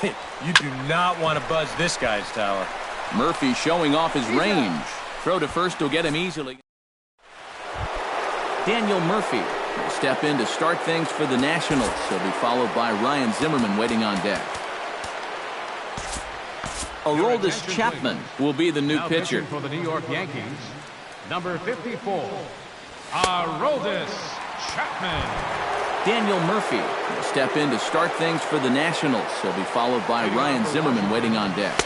you do not want to buzz this guy's tower. Murphy showing off his range. Throw to first will get him easily. Daniel Murphy will step in to start things for the Nationals. He'll be followed by Ryan Zimmerman waiting on deck. Aroldis Chapman will be the new pitcher. For the New York Yankees, number 54. Aroldis Chapman. Daniel Murphy will step in to start things for the Nationals. He'll be followed by Ryan Zimmerman waiting on deck.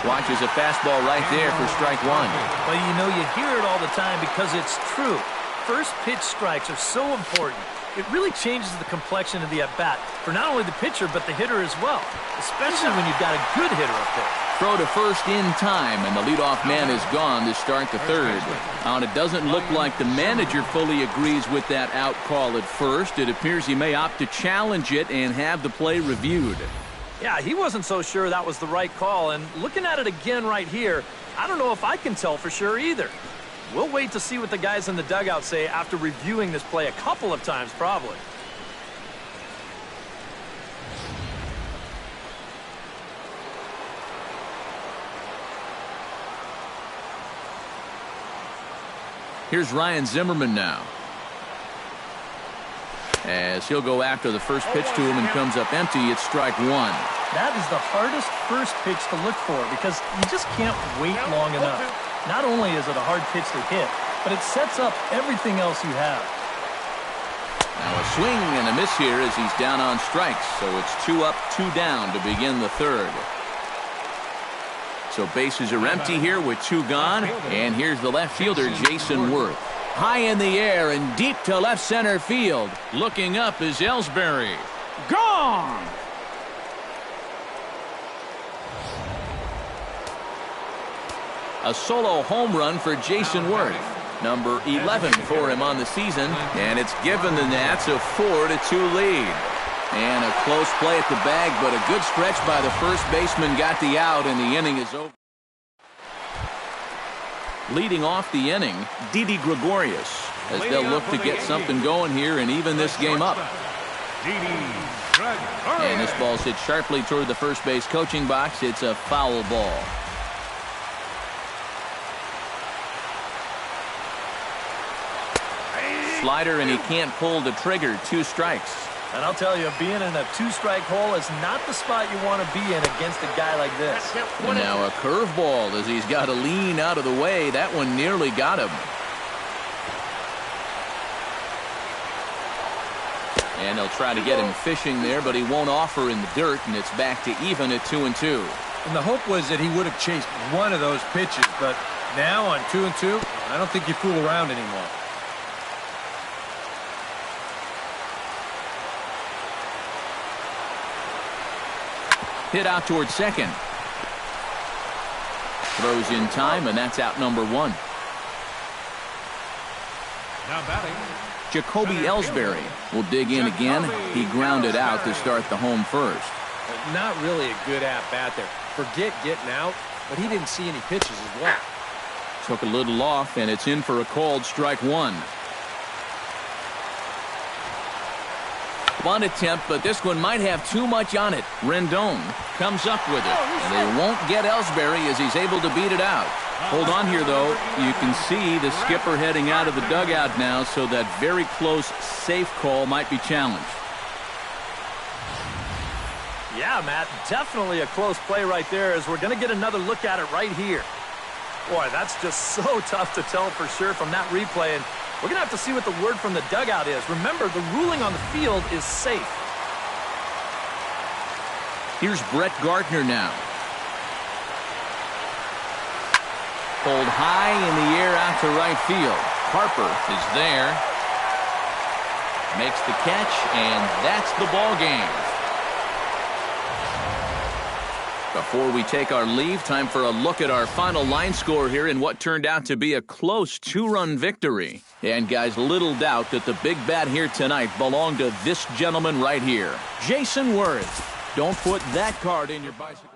Watches a fastball right there for strike 1. Well, you know, you hear it all the time because it's true. First pitch strikes are so important. It really changes the complexion of the at-bat for not only the pitcher but the hitter as well, especially when you've got a good hitter up there. Throw to first in time, and the leadoff man is gone to start the third. And it doesn't look like the manager fully agrees with that out call at first. It appears he may opt to challenge it and have the play reviewed. Yeah, he wasn't so sure that was the right call, and looking at it again right here, I don't know if I can tell for sure either. We'll wait to see what the guys in the dugout say after reviewing this play a couple of times probably. Here's Ryan Zimmerman now, as he'll go after the first pitch to him and comes up empty. It's strike 1. That is the hardest first pitch to look for because you just can't wait long enough. Not only is it a hard pitch to hit, but it sets up everything else you have. Now a swing and a miss here as he's down on strikes. So it's 2 up, 2 down to begin the third. So bases are empty here with 2 gone. And here's the left fielder, Jason Worth. High in the air and deep to left center field. Looking up is Ellsbury. Gone! A solo home run for Jason Worth. Number 11 for him on the season. And it's given the Nats a 4-2 lead. And a close play at the bag, but a good stretch by the first baseman got the out, and the inning is over. Leading off the inning, Didi Gregorius, as they'll look to get something going here and even this game up. And this ball's hit sharply toward the first base coaching box. It's a foul ball. Slider, and he can't pull the trigger. 2 strikes. And I'll tell you, being in a 2-strike hole is not the spot you want to be in against a guy like this. And now a curveball as he's got to lean out of the way. That one nearly got him. And they'll try to get him fishing there, but he won't offer in the dirt, and it's back to even at 2-2. And the hope was that he would have chased one of those pitches, but now on 2-2, I don't think you fool around anymore. Hit out towards second. Throws in time, and that's out number 1. Now batting, Jacoby Ellsbury will dig in again. He grounded out to start the home first. Not really a good at-bat there. Forget getting out, but he didn't see any pitches as well. Took a little off, and it's in for a called strike 1. Bunt attempt, but this one might have too much on it. Rendon comes up with it, and they won't get Ellsbury as he's able to beat it out. Hold on here, though. You can see the skipper heading out of the dugout now, so that very close, safe call might be challenged. Yeah, Matt, definitely a close play right there, as we're going to get another look at it right here. Boy, that's just so tough to tell for sure from that replay, and we're going to have to see what the word from the dugout is. Remember, the ruling on the field is safe. Here's Brett Gardner now. Pulled high in the air out to right field. Harper is there. Makes the catch, and that's the ball game. Before we take our leave, time for a look at our final line score here in what turned out to be a close 2-run victory. And guys, little doubt that the big bat here tonight belonged to this gentleman right here, Jason Worth. Don't put that card in your bicycle.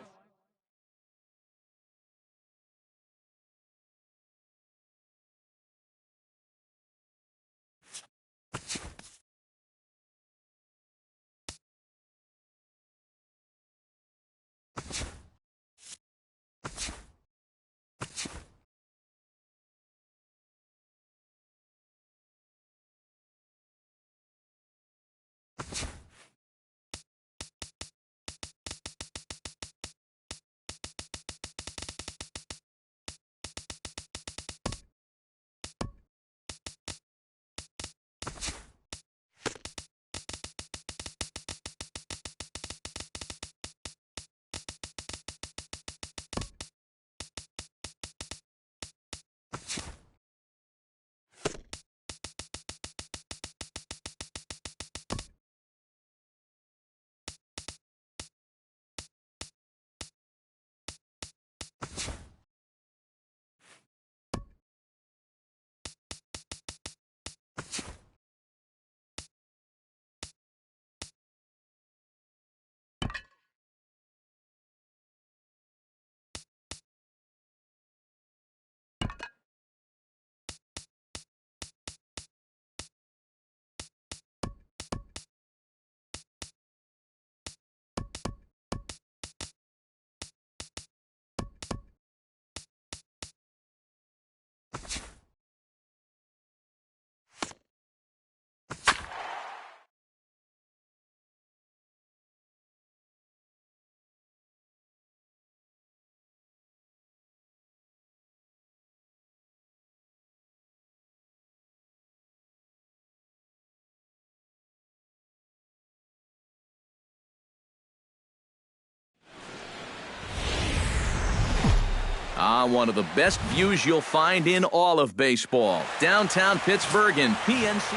One of the best views you'll find in all of baseball. Downtown Pittsburgh and PNC.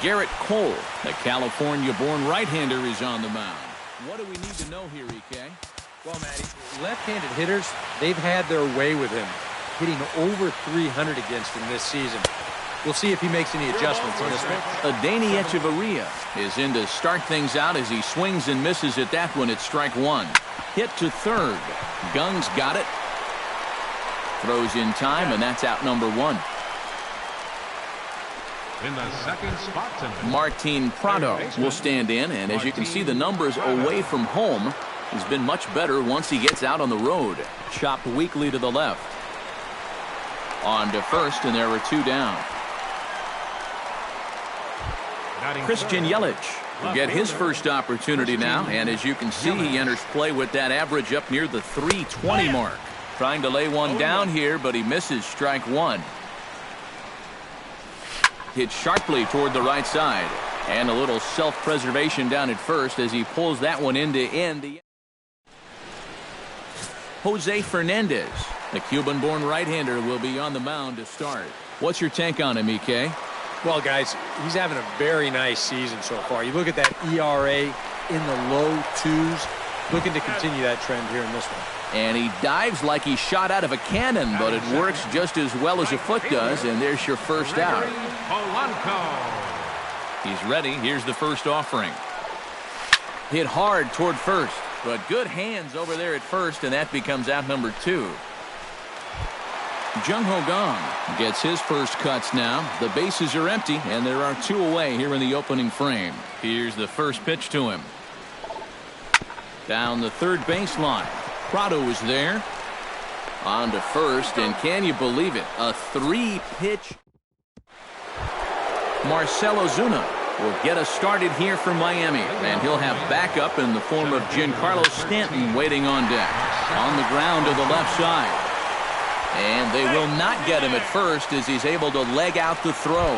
Garrett Cole, the California-born right-hander, is on the mound. What do we need to know here, EK? Well, Matty, left-handed hitters, they've had their way with him, hitting over 300 against him this season. We'll see if he makes any adjustments in this one. Adeiny Echeverria is in to start things out as he swings and misses at that one at strike 1. Hit to third. Gung's got it. Throws in time, and that's out number 1. in the second spot tonight, Martin Prado will stand in, and as you can see, the numbers away from home, he's been much better once he gets out on the road. Chopped weakly to the left. On to first, and there are 2 down. Christian Yelich will get his first opportunity now, and as you can see, he enters play with that average up near the 320 mark. Trying to lay one down here, but he misses strike 1. Hit sharply toward the right side. And a little self-preservation down at first as he pulls that one into end. Jose Fernandez, the Cuban-born right-hander, will be on the mound to start. What's your take on him, EK? Well, guys, he's having a very nice season so far. You look at that ERA in the low 2s. Looking to continue that trend here in this one. And he dives like he shot out of a cannon, but it works just as well as a foot does, and there's your first out. He's ready. Here's the first offering. Hit hard toward first, but good hands over there at first, and that becomes out number 2. Jung Ho Gong gets his first cuts now. The bases are empty, and there are 2 away here in the opening frame. Here's the first pitch to him. Down the third baseline. Prado is there. On to first, and can you believe it? A 3-pitch. Marcell Ozuna will get us started here from Miami, and he'll have backup in the form of Giancarlo Stanton waiting on deck. On the ground to the left side. And they will not get him at first as he's able to leg out the throw.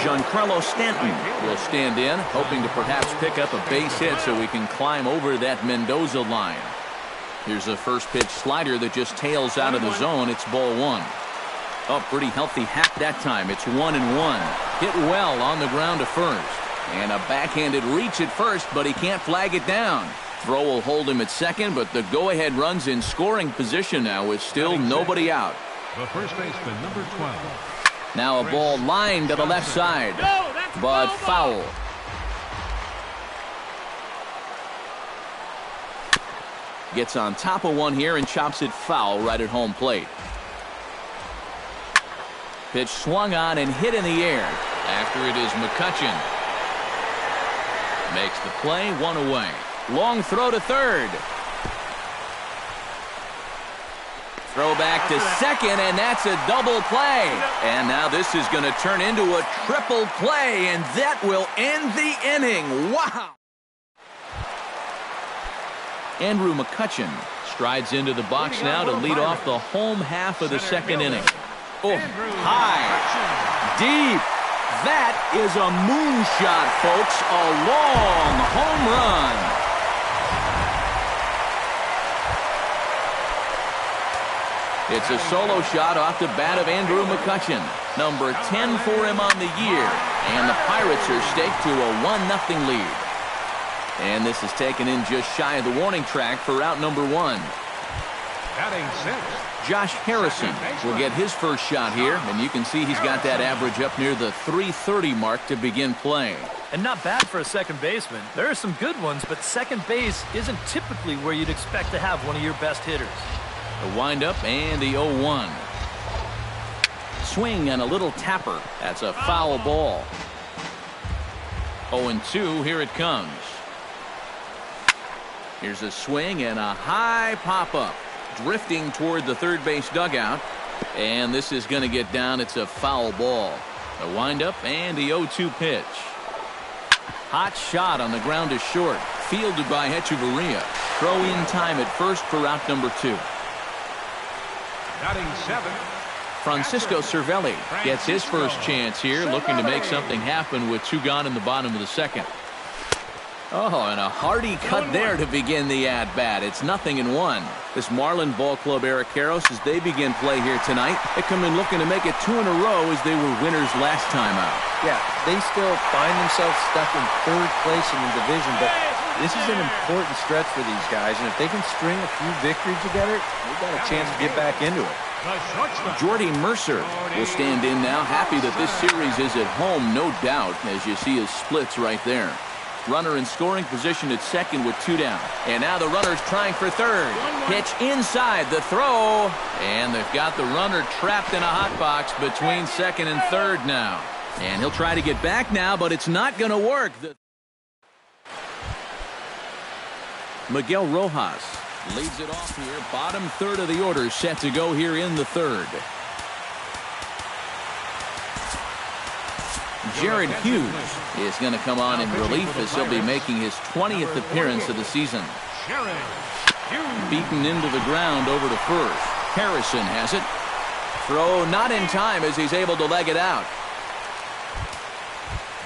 Giancarlo Stanton will stand in, hoping to perhaps pick up a base hit so he can climb over that Mendoza line. Here's a first pitch slider that just tails out of the zone. It's ball 1. Oh, pretty healthy hack that time. It's 1-1. Hit well on the ground to first. And a backhanded reach at first, but he can't flag it down. Throw will hold him at second, but the go-ahead run's in scoring position now with still nobody out. The first baseman, number 12. Now a ball lined to the left side, but foul. Gets on top of one here and chops it foul right at home plate. Pitch swung on and hit in the air. After it is McCutchen. Makes the play, 1 away. Long throw to third. Throw back to second, and that's a double play. And now this is going to turn into a triple play, and that will end the inning. Wow! Andrew McCutchen strides into the box now to lead off the home half of the second inning. Oh, high, deep. That is a moonshot, folks. A long home run. It's a solo shot off the bat of Andrew McCutchen. Number 10 for him on the year. And the Pirates are staked to a 1-0 lead. And this is taken in just shy of the warning track for out number 1. Batting 6. Josh Harrison will get his first shot here, and you can see he's got that average up near the .330 mark to begin play. And not bad for a second baseman. There are some good ones, but second base isn't typically where you'd expect to have one of your best hitters. The windup and the 0-1. Swing and a little tapper. That's a foul ball. 0-2, here it comes. Here's a swing and a high pop-up. Drifting toward the third base dugout. And this is going to get down. It's a foul ball. The windup and the 0-2 pitch. Hot shot on the ground to short. Fielded by Hechavarria. Throw in time at first for out number 2. Batting 7. Francisco Cervelli gets his first chance here, looking to make something happen with 2 gone in the bottom of the second. Oh, and a hearty cut there to begin the at-bat. It's 0-1. This Marlin Ball Club Eric Karros, as they begin play here tonight, they come in looking to make it 2 in a row as they were winners last time out. Yeah, they still find themselves stuck in 3rd place in the division, but this is an important stretch for these guys, and if they can string a few victories together, they've got a chance to get back into it. Jordy Mercer will stand in now, happy that this series is at home, no doubt, as you see his splits right there. Runner in scoring position at second with 2 down. And now the runner's trying for third. Pitch inside the throw. And they've got the runner trapped in a hot box between second and third now. And he'll try to get back now, but it's not going to work. Miguel Rojas leads it off here. Bottom third of the order set to go here in the third. Jared Hughes is going to come on in relief as he'll be making his 20th appearance of the season. Beaten into the ground over to first. Harrison has it. Throw not in time as he's able to leg it out.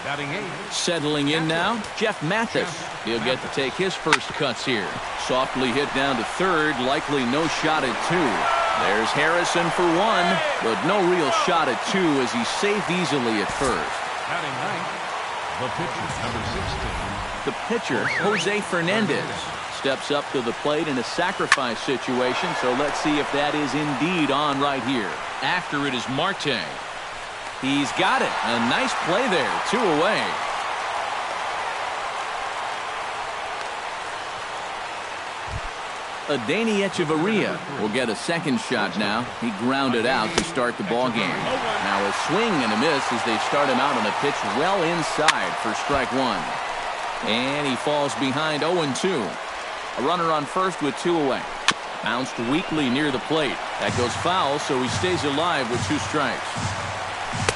Batting 8. Settling in now, Jeff Mathis. He'll get to take his first cuts here. Softly hit down to third, likely no shot at 2. There's Harrison for 1, but no real shot at 2 as he's safe easily at first. Batting 9. The pitcher, number 16. The pitcher, Jose Fernandez, steps up to the plate in a sacrifice situation, so let's see if that is indeed on right here. After it is Marte. He's got it. A nice play there. 2 away. Adeiny Echeverria will get a second shot now. He grounded out to start the ball game. Now a swing and a miss as they start him out on a pitch well inside for strike 1. And he falls behind 0-2. A runner on first with 2 away. Bounced weakly near the plate. That goes foul, so he stays alive with 2 strikes.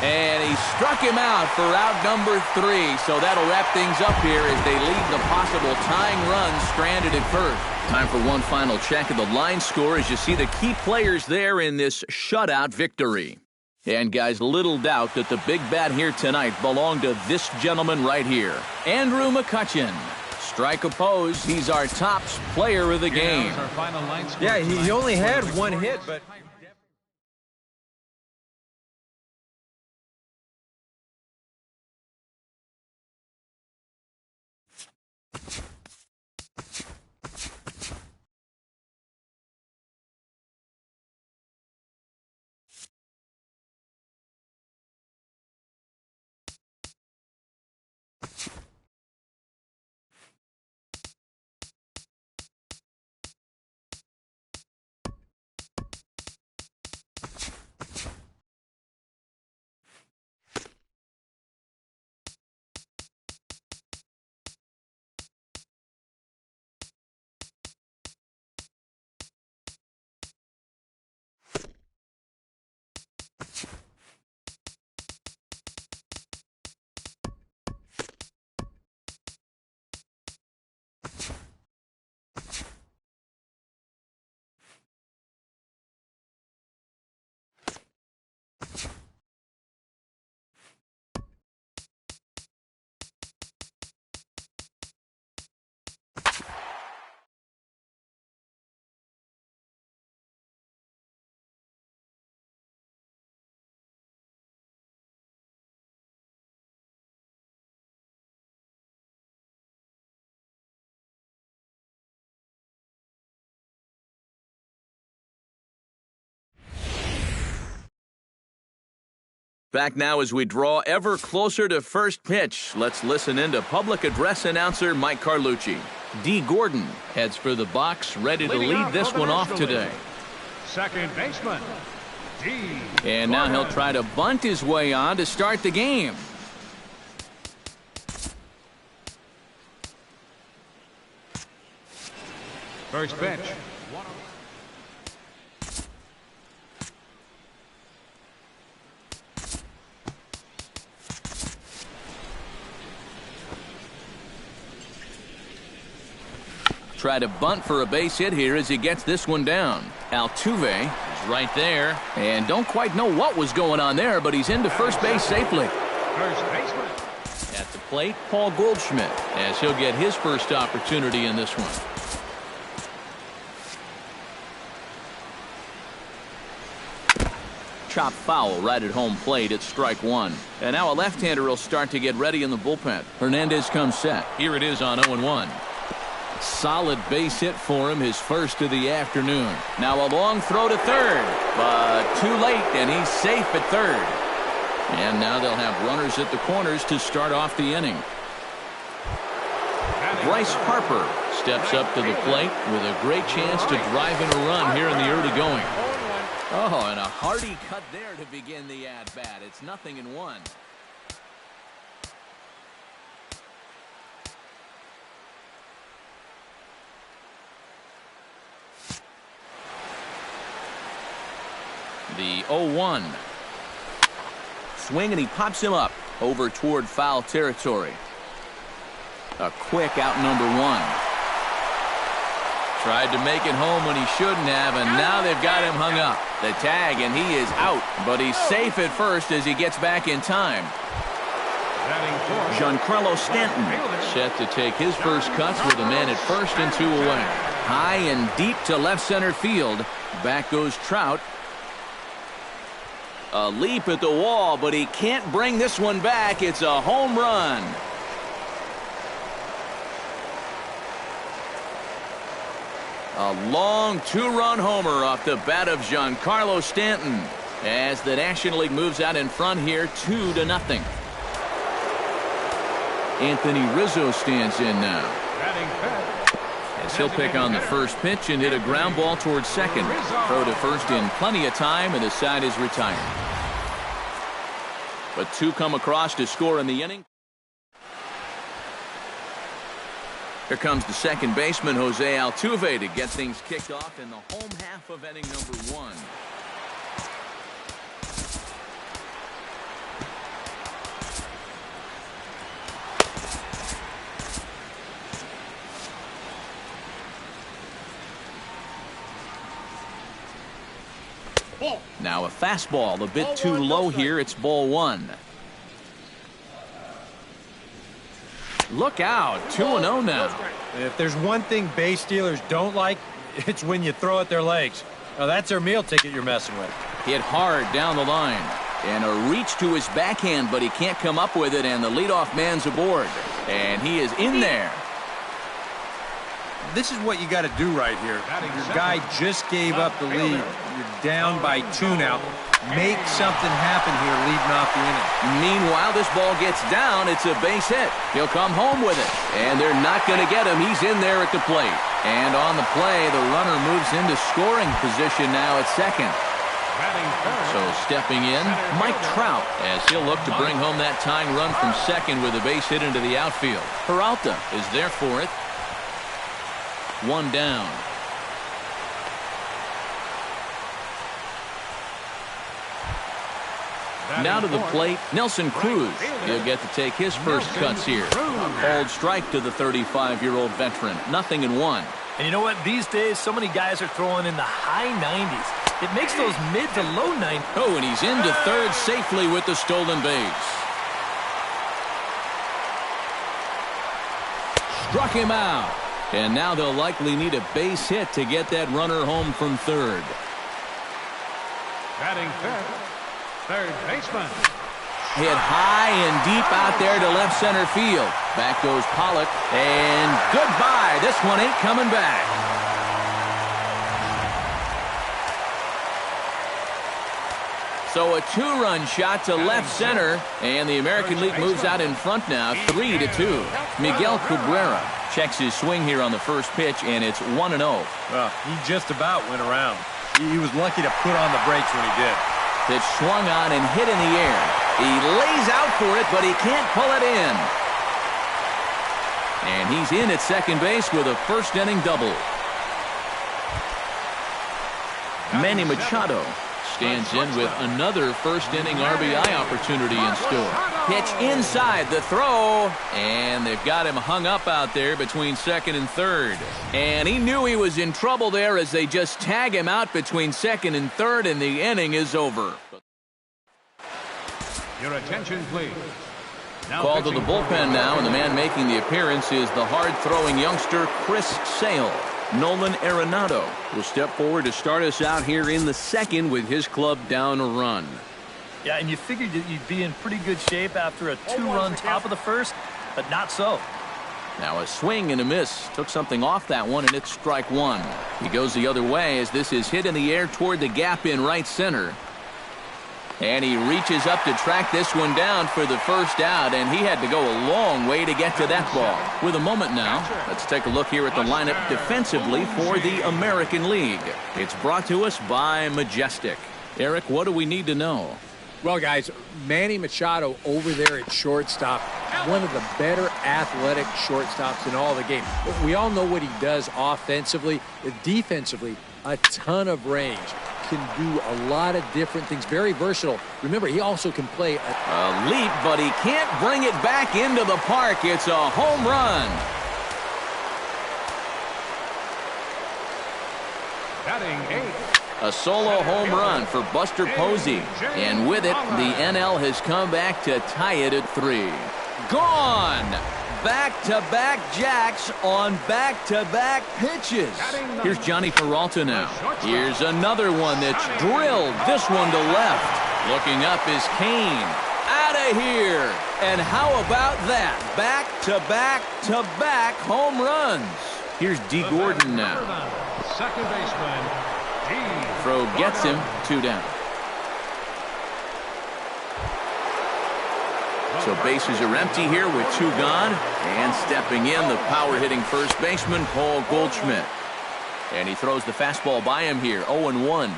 And he struck him out for out number 3. So that'll wrap things up here as they leave the possible tying run stranded at first. Time for one final check of the line score as you see the key players there in this shutout victory. And guys, little doubt that the big bat here tonight belonged to this gentleman right here, Andrew McCutchen. Strike opposed. He's our top player of the game. Yeah, he only had 1 hit, but... Back now as we draw ever closer to first pitch. Let's listen in to public address announcer Mike Carlucci. D. Gordon heads for the box, ready to lead this one off today. Second baseman, D. And now he'll try to bunt his way on to start the game. First pitch. Try to bunt for a base hit here as he gets this one down. Altuve is right there. And don't quite know what was going on there, but he's into first base safely. First baseman. At the plate, Paul Goldschmidt, as he'll get his first opportunity in this one. Chop foul right at home plate at strike 1. And now a left-hander will start to get ready in the bullpen. Hernandez comes set. Here it is on 0-1. Solid base hit for him, his first of the afternoon. Now a long throw to third, but too late, and he's safe at third. And now they'll have runners at the corners to start off the inning. Bryce Harper steps up to the plate with a great chance to drive in a run here in the early going. Oh, and a hearty cut there to begin the at-bat. It's 0-1. The 0-1. Swing, and he pops him up over toward foul territory. A quick out number 1. Tried to make it home when he shouldn't have, and now they've got him hung up. The tag, and he is out, but he's safe at first as he gets back in time. Batting Giancarlo Stanton set to take his first cuts with a man at first and 2 away. High and deep to left center field. Back goes Trout. A leap at the wall, but he can't bring this one back. It's a home run. A long 2-run homer off the bat of Giancarlo Stanton as the National League moves out in front here 2-0. Anthony Rizzo stands in now. As he'll pick on the first pitch and hit a ground ball towards second. Throw to first in plenty of time, and the side is retired. But 2 come across to score in the inning. Here comes the second baseman, Jose Altuve, to get things kicked off in the home half of inning number 1. Now a fastball, a bit too low here. It's ball 1. Look out, 2-0 now. If there's one thing base stealers don't like, it's when you throw at their legs. Now that's their meal ticket you're messing with. Hit hard down the line. And a reach to his backhand, but he can't come up with it, and the leadoff man's aboard. And he is in there. This is what you got to do right here. Your guy just gave up the lead. You're down by 2 now. Make something happen here leading off the inning. Meanwhile, this ball gets down. It's a base hit. He'll come home with it. And they're not going to get him. He's in there at the plate. And on the play, the runner moves into scoring position now at second. So stepping in, Mike Trout, as he'll look to bring home that tying run from second with a base hit into the outfield. Peralta is there for it. 1 down. Now to the plate, Nelson Cruz. He'll get to take his first cuts here. A bold strike to the 35-year-old veteran. 0-1. And you know what? These days, so many guys are throwing in the high 90s. It makes those mid to low 90s. Oh, and he's into third safely with the stolen base. Struck him out. And now they'll likely need a base hit to get that runner home from third. Batting third baseman. Hit high and deep out there to left center field. Back goes Pollock. And goodbye. This one ain't coming back. So a 2-run shot to left center. And the American League moves out in front now 3-2. Miguel Cabrera checks his swing here on the first pitch, and it's 1-0. Well, he just about went around. He was lucky to put on the brakes when he did. Pitch swung on and hit in the air. He lays out for it, but he can't pull it in. And he's in at second base with a first-inning double. Manny Machado stands in with another first-inning RBI opportunity in store. Pitch inside, the throw, and they've got him hung up out there between second and third. And he knew he was in trouble there as they just tag him out between second and third, and the inning is over. Your attention, please. Called to the bullpen now, and the man making the appearance is the hard-throwing youngster Chris Sale. Nolan Arenado will step forward to start us out here in the second with his club down a run. Yeah, and you figured that you'd be in pretty good shape after a 2-run top of the first, but not so. Now a swing and a miss. Took something off that one, and it's strike 1. He goes the other way as this is hit in the air toward the gap in right center. And he reaches up to track this one down for the first out, and he had to go a long way to get to that ball. With a moment now, let's take a look here at the lineup defensively for the American League. It's brought to us by Majestic. Eric, what do we need to know? Well, guys, Manny Machado over there at shortstop, one of the better athletic shortstops in all the game. We all know what he does offensively. Defensively, a ton of range. Can do a lot of different things. Very versatile. Remember, he also can play a leap, but he can't bring it back into the park. It's a home run. Batting 8. A solo home run for Buster Posey. And with it, the NL has come back to tie it at 3. Gone. Back-to-back jacks on back-to-back pitches. Here's Johnny Peralta now. Here's another one that's drilled. This one to left. Looking up is Kane. Out of here. And how about that? Back-to-back-to-back home runs. Here's D. Gordon now. Second baseman, D. Throw gets him, 2 down. So bases are empty here with 2 gone. And stepping in, the power-hitting first baseman, Paul Goldschmidt. And he throws the fastball by him here, 0-1.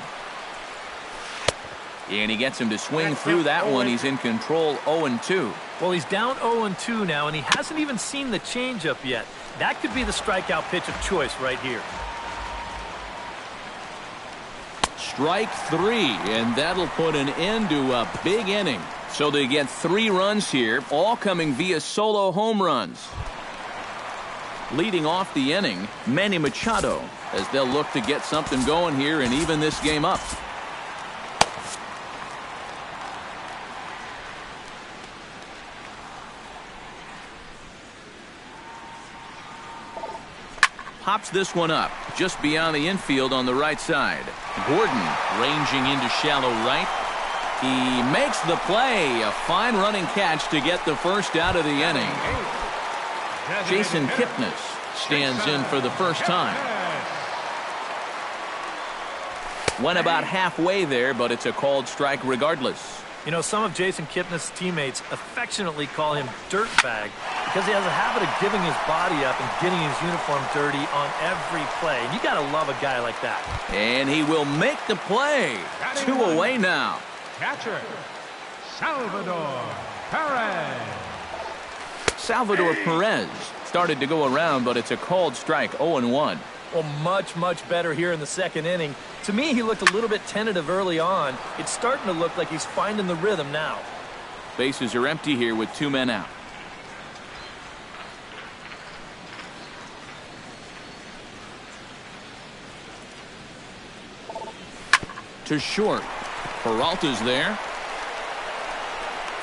And he gets him to swing through that one. He's in control, 0-2. Well, he's down 0-2 now, and he hasn't even seen the changeup yet. That could be the strikeout pitch of choice right here. Strike 3, and that'll put an end to a big inning. So they get 3 runs here, all coming via solo home runs. Leading off the inning, Manny Machado, as they'll look to get something going here and even this game up. Pops this one up just beyond the infield on the right side. Gordon ranging into shallow right. He makes the play. A fine running catch to get the first out of the inning. Jason Kipnis stands in for the first time. Went about halfway there, but it's a called strike regardless. You know, some of Jason Kipnis' teammates affectionately call him Dirtbag because he has a habit of giving his body up and getting his uniform dirty on every play. And you got to love a guy like that. And he will make the play. 2 away now. Catcher, Salvador Perez. Salvador Perez started to go around, but it's a called strike, 0-1. Well, much better here in the second inning. To me, he looked a little bit tentative early on. It's starting to look like he's finding the rhythm now. Bases are empty here with 2 men out. To short. Peralta's there.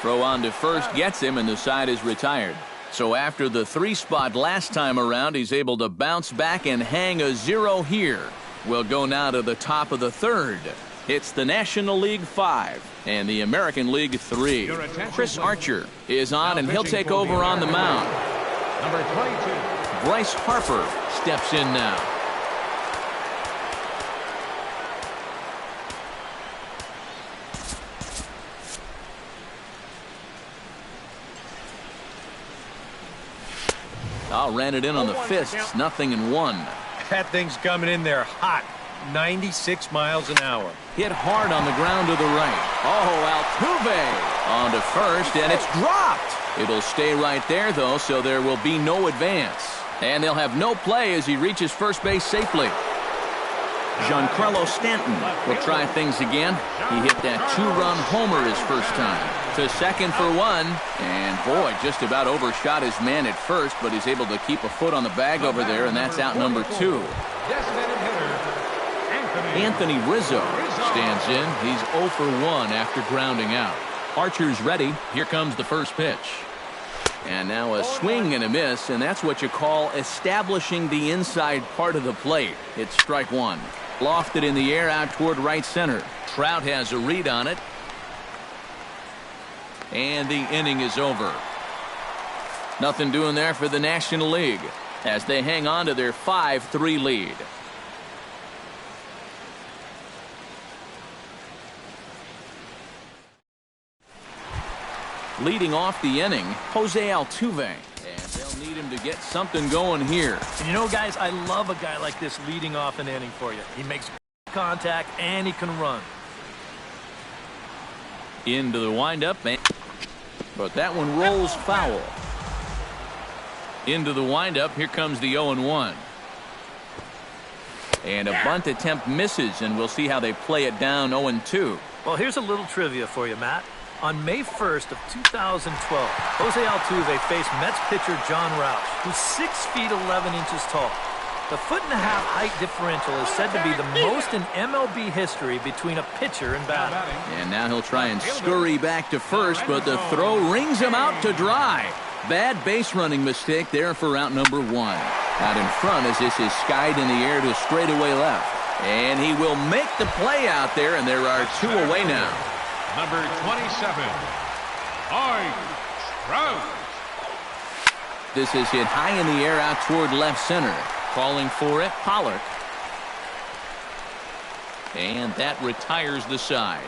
Throw on to first gets him, and the side is retired. So after the 3 spot last time around, he's able to bounce back and hang a 0 here. We'll go now to the top of the 3rd. It's the National League 5 and the American League 3. Chris Archer is on, and he'll take over on the mound. Number 22. Bryce Harper steps in now. Ran it in on the fists, 0-1. That thing's coming in there hot, 96 miles an hour. Hit hard on the ground to the right. Oh, Altuve on to first, and it's dropped. It'll stay right there, though, so there will be no advance. And they'll have no play as he reaches first base safely. Giancarlo Stanton will try things again. He hit that 2-run homer his first time. To second for 1, and boy, just about overshot his man at first, but he's able to keep a foot on the bag over there, and that's out number 2. Anthony Rizzo stands in. He's 0 for 1 after grounding out. Archer's ready. Here comes the first pitch. And now a swing and a miss, and that's what you call establishing the inside part of the plate. It's strike 1. Lofted in the air out toward right center. Trout has a read on it. And the inning is over. Nothing doing there for the National League as they hang on to their 5-3 lead. Leading off the inning, Jose Altuve. And they'll need him to get something going here. And you know, guys, I love a guy like this leading off an inning for you. He makes contact and he can run. Into the windup, but that one rolls foul. Into the windup, here comes the 0-1. And a bunt attempt misses, and we'll see how they play it down 0-2. Well, here's a little trivia for you, Matt. On May 1st of 2012, Jose Altuve faced Mets pitcher John Roush, who's 6 feet 11 inches tall. The 1.5-foot height differential is said to be the most in MLB history between a pitcher and batter. And now he'll try and scurry back to first, but the throw rings him out to dry. Bad base running mistake there for out number 1. Out in front as this is skied in the air to straightaway left. And he will make the play out there, and there are 2 away now. Number 27, Mike Trout. This is hit high in the air out toward left center. Calling for it, Pollock. And that retires the side.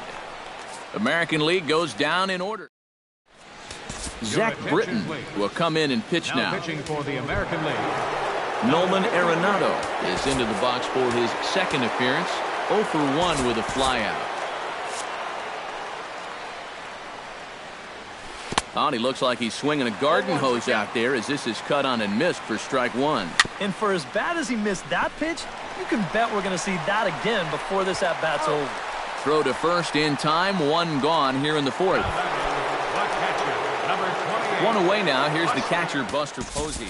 American League goes down in order. Zach Britton will come in and pitch now. Pitching for the American League. Nolan Arenado is into the box for his second appearance. 0 for 1 with a flyout. Oh, he looks like he's swinging a garden hose out there as this is cut on and missed for strike 1. And for as bad as he missed that pitch, you can bet we're going to see that again before this at-bat's over. Throw to first in time, 1 gone here in the 4th. Number 28. 1 away now. Here's the catcher, Buster Posey.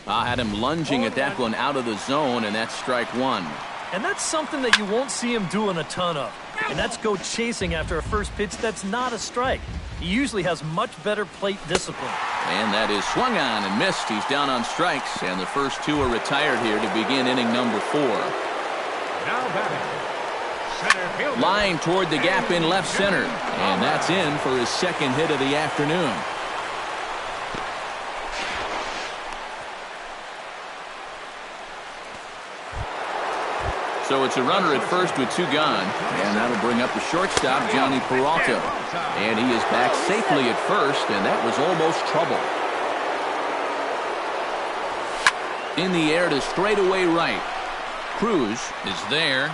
I had him lunging at that one out of the zone, and that's strike 1. And that's something that you won't see him doing a ton of. And that's go chasing after a first pitch that's not a strike. He usually has much better plate discipline. And that is swung on and missed. He's down on strikes, and the first 2 are retired here to begin inning number 4. Now batting, center fielder. Line toward the gap in left center, and that's in for his second hit of the afternoon. So it's a runner at first with 2 gone, and that'll bring up the shortstop, Johnny Peralta. And he is back safely at first, and that was almost trouble. In the air to straightaway right. Cruz is there.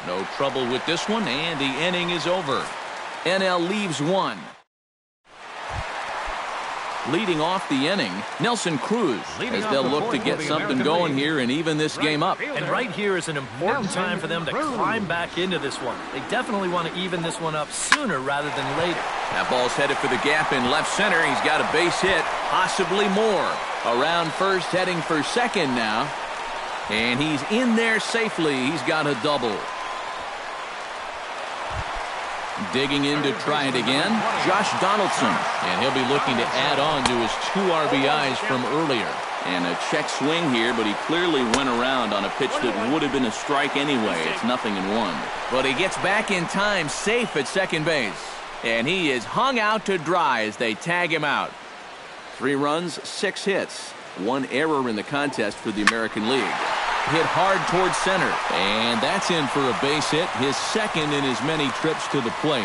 No trouble with this one, and the inning is over. NL leaves 1. Leading off the inning, Nelson Cruz, as they'll look to get something going here and even this game up. And right here is an important time for them to climb back into this one. They definitely want to even this one up sooner rather than later. That ball's headed for the gap in left center. He's got a base hit, possibly more. Around first, heading for second now. And he's in there safely. He's got a double. Digging in to try it again, Josh Donaldson. And he'll be looking to add on to his 2 RBIs from earlier. And a check swing here, but he clearly went around on a pitch that would have been a strike anyway. It's 0-1. But he gets back in time, safe at second base. And he is hung out to dry as they tag him out. 3 runs, 6 hits. 1 error in the contest for the American League. Hit hard towards center, and that's in for a base hit, his second in as many trips to the plate.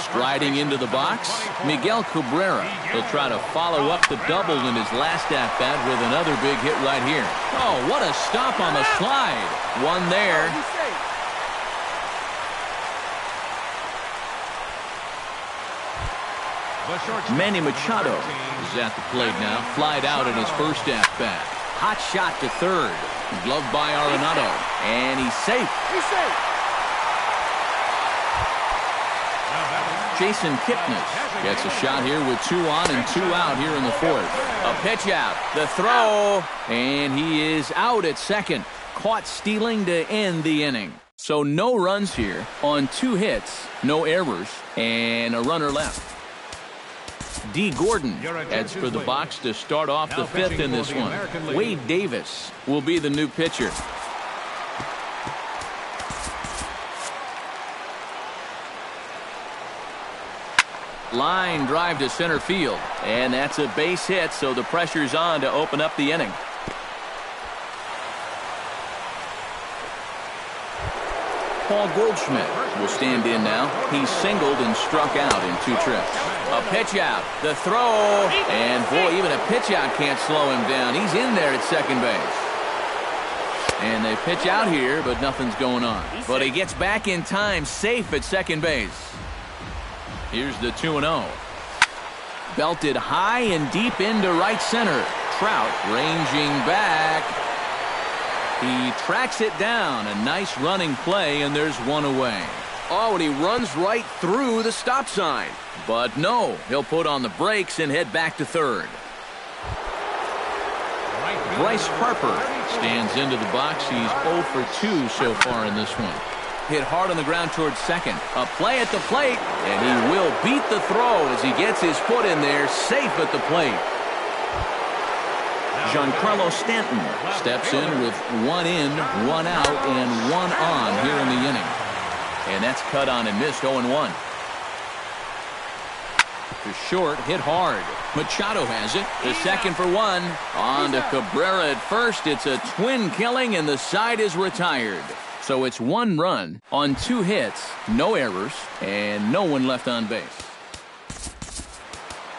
Striding into the box, Miguel Cabrera. He'll try to follow up the double in his last at-bat with another big hit right here. Oh, what a stop on the slide. 1 there. Manny Machado is at the plate now. Flied out in his first at-bat. Hot shot to third. Gloved by Arenado. And he's safe. Jason Kipnis gets a shot here with 2 on and 2 out here in the 4th. A pitch out. The throw. And he is out at second. Caught stealing to end the inning. So no runs here on 2 hits. No errors. And a runner left. D. Gordon heads for the box to start off the 5th in this one. Wade Davis will be the new pitcher. Line drive to center field. And that's a base hit, so the pressure's on to open up the inning. Paul Goldschmidt will stand in now. He's singled and struck out in 2 trips. A pitch out, the throw, and boy, even a pitch out can't slow him down. He's in there at second base. And they pitch out here, but nothing's going on. But he gets back in time, safe at second base. Here's the 2-0. Belted high and deep into right center. Trout ranging back. He tracks it down. A nice running play, and there's one away. Oh, and he runs right through the stop sign. But no, he'll put on the brakes and head back to third. Bryce Harper stands into the box. He's 0 for 2 so far in this one. Hit hard on the ground towards second. A play at the plate, and he will beat the throw as he gets his foot in there, safe at the plate. Giancarlo Stanton steps in with 1 in, 1 out, and 1 on here in the inning. And that's cut on and missed 0-1. To short, hit hard. Machado has it. The second for 1. On to Cabrera at first. It's a twin killing, and the side is retired. So it's 1 run on 2 hits, no errors, and no one left on base.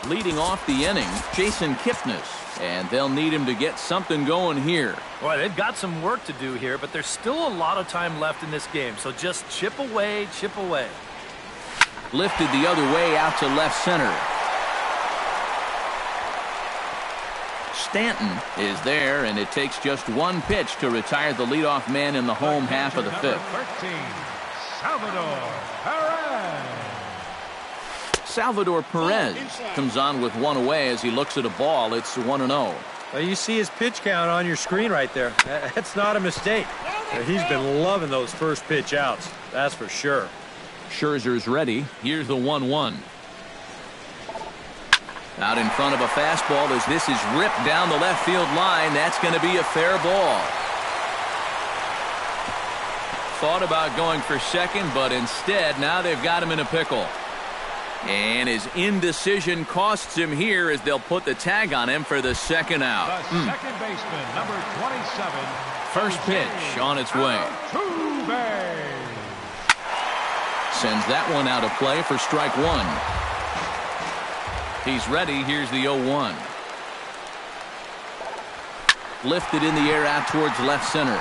Leading off the inning, Jason Kipnis. And they'll need him to get something going here. Boy, they've got some work to do here, but there's still a lot of time left in this game. So just chip away, chip away. Lifted the other way out to left center. Stanton is there, and it takes just 1 pitch to retire the leadoff man in the home half of the 5th. 13, Salvador Perez. Salvador Perez comes on with 1 away as he looks at a ball. It's 1-0. Well, you see his pitch count on your screen right there. That's not a mistake. He's been loving those first pitch outs. That's for sure. Scherzer's ready. Here's the 1-1. Out in front of a fastball as this is ripped down the left field line. That's going to be a fair ball. Thought about going for second, but instead now they've got him in a pickle. And his indecision costs him here as they'll put the tag on him for the second out. The second baseman, number 27. First pitch on its way. Sends that one out of play for strike 1. He's ready. Here's the 0-1. Lifted in the air out towards left center.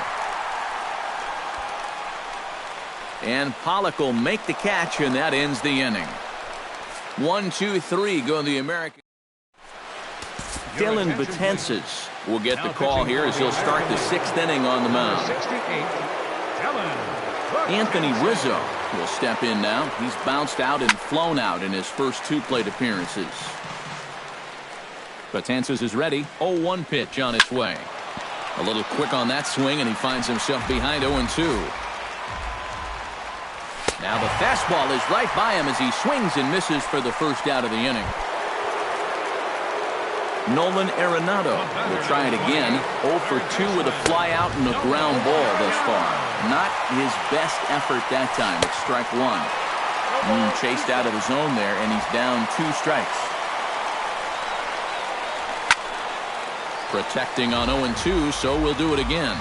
And Pollock will make the catch, and that ends the inning. 1, 2, 3 go the American. Dylan Betances will get the call here as he'll start the 6th inning on the mound. Anthony Rizzo will step in now. He's bounced out and flown out in his first 2 plate appearances. Betances is ready. 0-1 pitch on its way. A little quick on that swing, and he finds himself behind 0-2. Now the fastball is right by him as he swings and misses for the first out of the inning. Nolan Arenado will try it again. 0 for 2 with a fly out and a ground ball thus far. Not his best effort that time. It's strike 1. Chased out of the zone there, and he's down 2 strikes. Protecting on 0-2, so we'll do it again.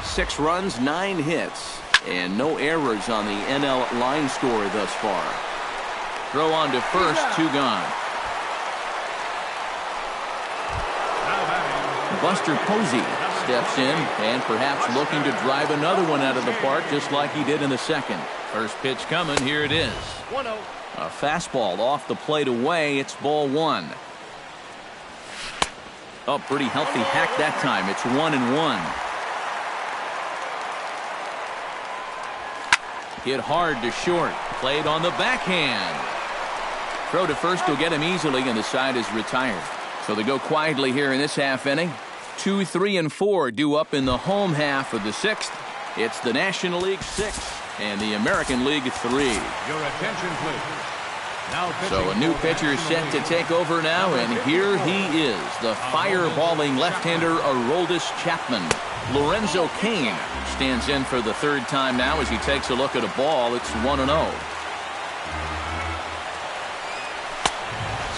6 runs, 9 hits. And no errors on the NL line score thus far. Throw on to first, 2 gone. Buster Posey steps in and perhaps looking to drive another one out of the park just like he did in the second. First pitch coming. Here it is. 1-0. A fastball off the plate away. It's ball 1. Oh, pretty healthy hack that time. It's 1-1. Hit hard to short. Played on the backhand. Throw to first will get him easily, and the side is retired. So they go quietly here in this half inning. 2, 3, and 4 due up in the home half of the 6th. It's the National League 6 and the American League 3. Your attention, please. Now so a new pitcher set to take over now, and here he is, the fireballing left-hander Aroldis Chapman. Lorenzo Cain stands in for the 3rd time now as he takes a look at a ball. It's 1-0.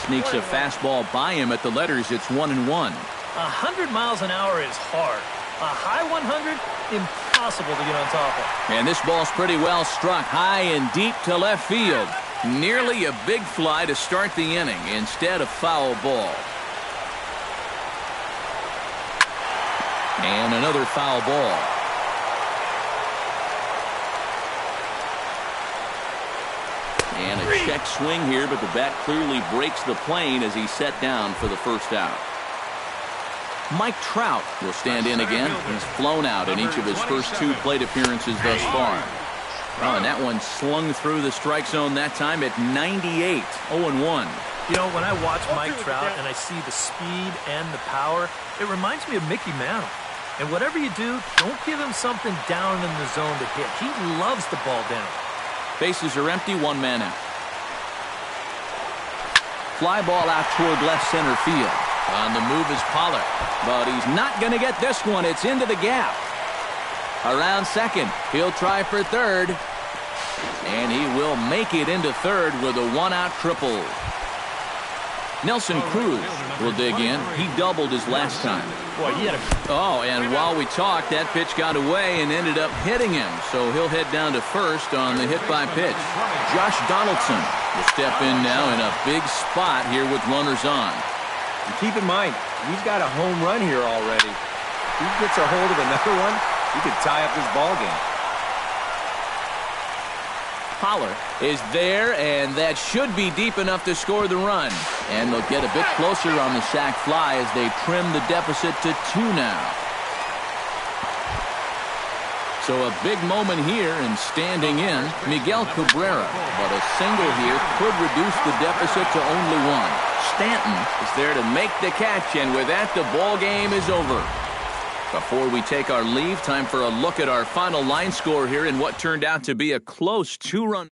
Sneaks a fastball by him at the letters. It's 1-1. 100 miles an hour is hard. A high 100, impossible to get on top of. And this ball's pretty well struck high and deep to left field. Nearly a big fly to start the inning instead of foul ball. And another foul ball. And a check swing here, but the bat clearly breaks the plane as he's set down for the first out. Mike Trout will stand in again. He's flown out in each of his first 2 plate appearances thus far. Oh, and that one slung through the strike zone that time at 98, 0-1. You know, when I watch Mike Trout and I see the speed and the power, it reminds me of Mickey Mantle. And whatever you do, don't give him something down in the zone to hit. He loves the ball down. Bases are empty, 1 man out. Fly ball out toward left center field. On the move is Pollard, but he's not going to get this one. It's into the gap. Around second, he'll try for third, and he will make it into third with a 1-out triple. Nelson Cruz will dig in. He doubled his last time. Boy, he had a... Oh, and while we talked, that pitch got away and ended up hitting him, so he'll head down to first on the hit by pitch. Josh Donaldson will step in now in a big spot here with runners on. And keep in mind, he's got a home run here already. If he gets a hold of another one, he could tie up this ball game. Pollard is there, and that should be deep enough to score the run. And they'll get a bit closer on the sac fly as they trim the deficit to 2 now. So a big moment here, and standing in, Miguel Cabrera. But a single here could reduce the deficit to only 1. Stanton is there to make the catch, and with that, the ball game is over. Before we take our leave, time for a look at our final line score here in what turned out to be a close 2-run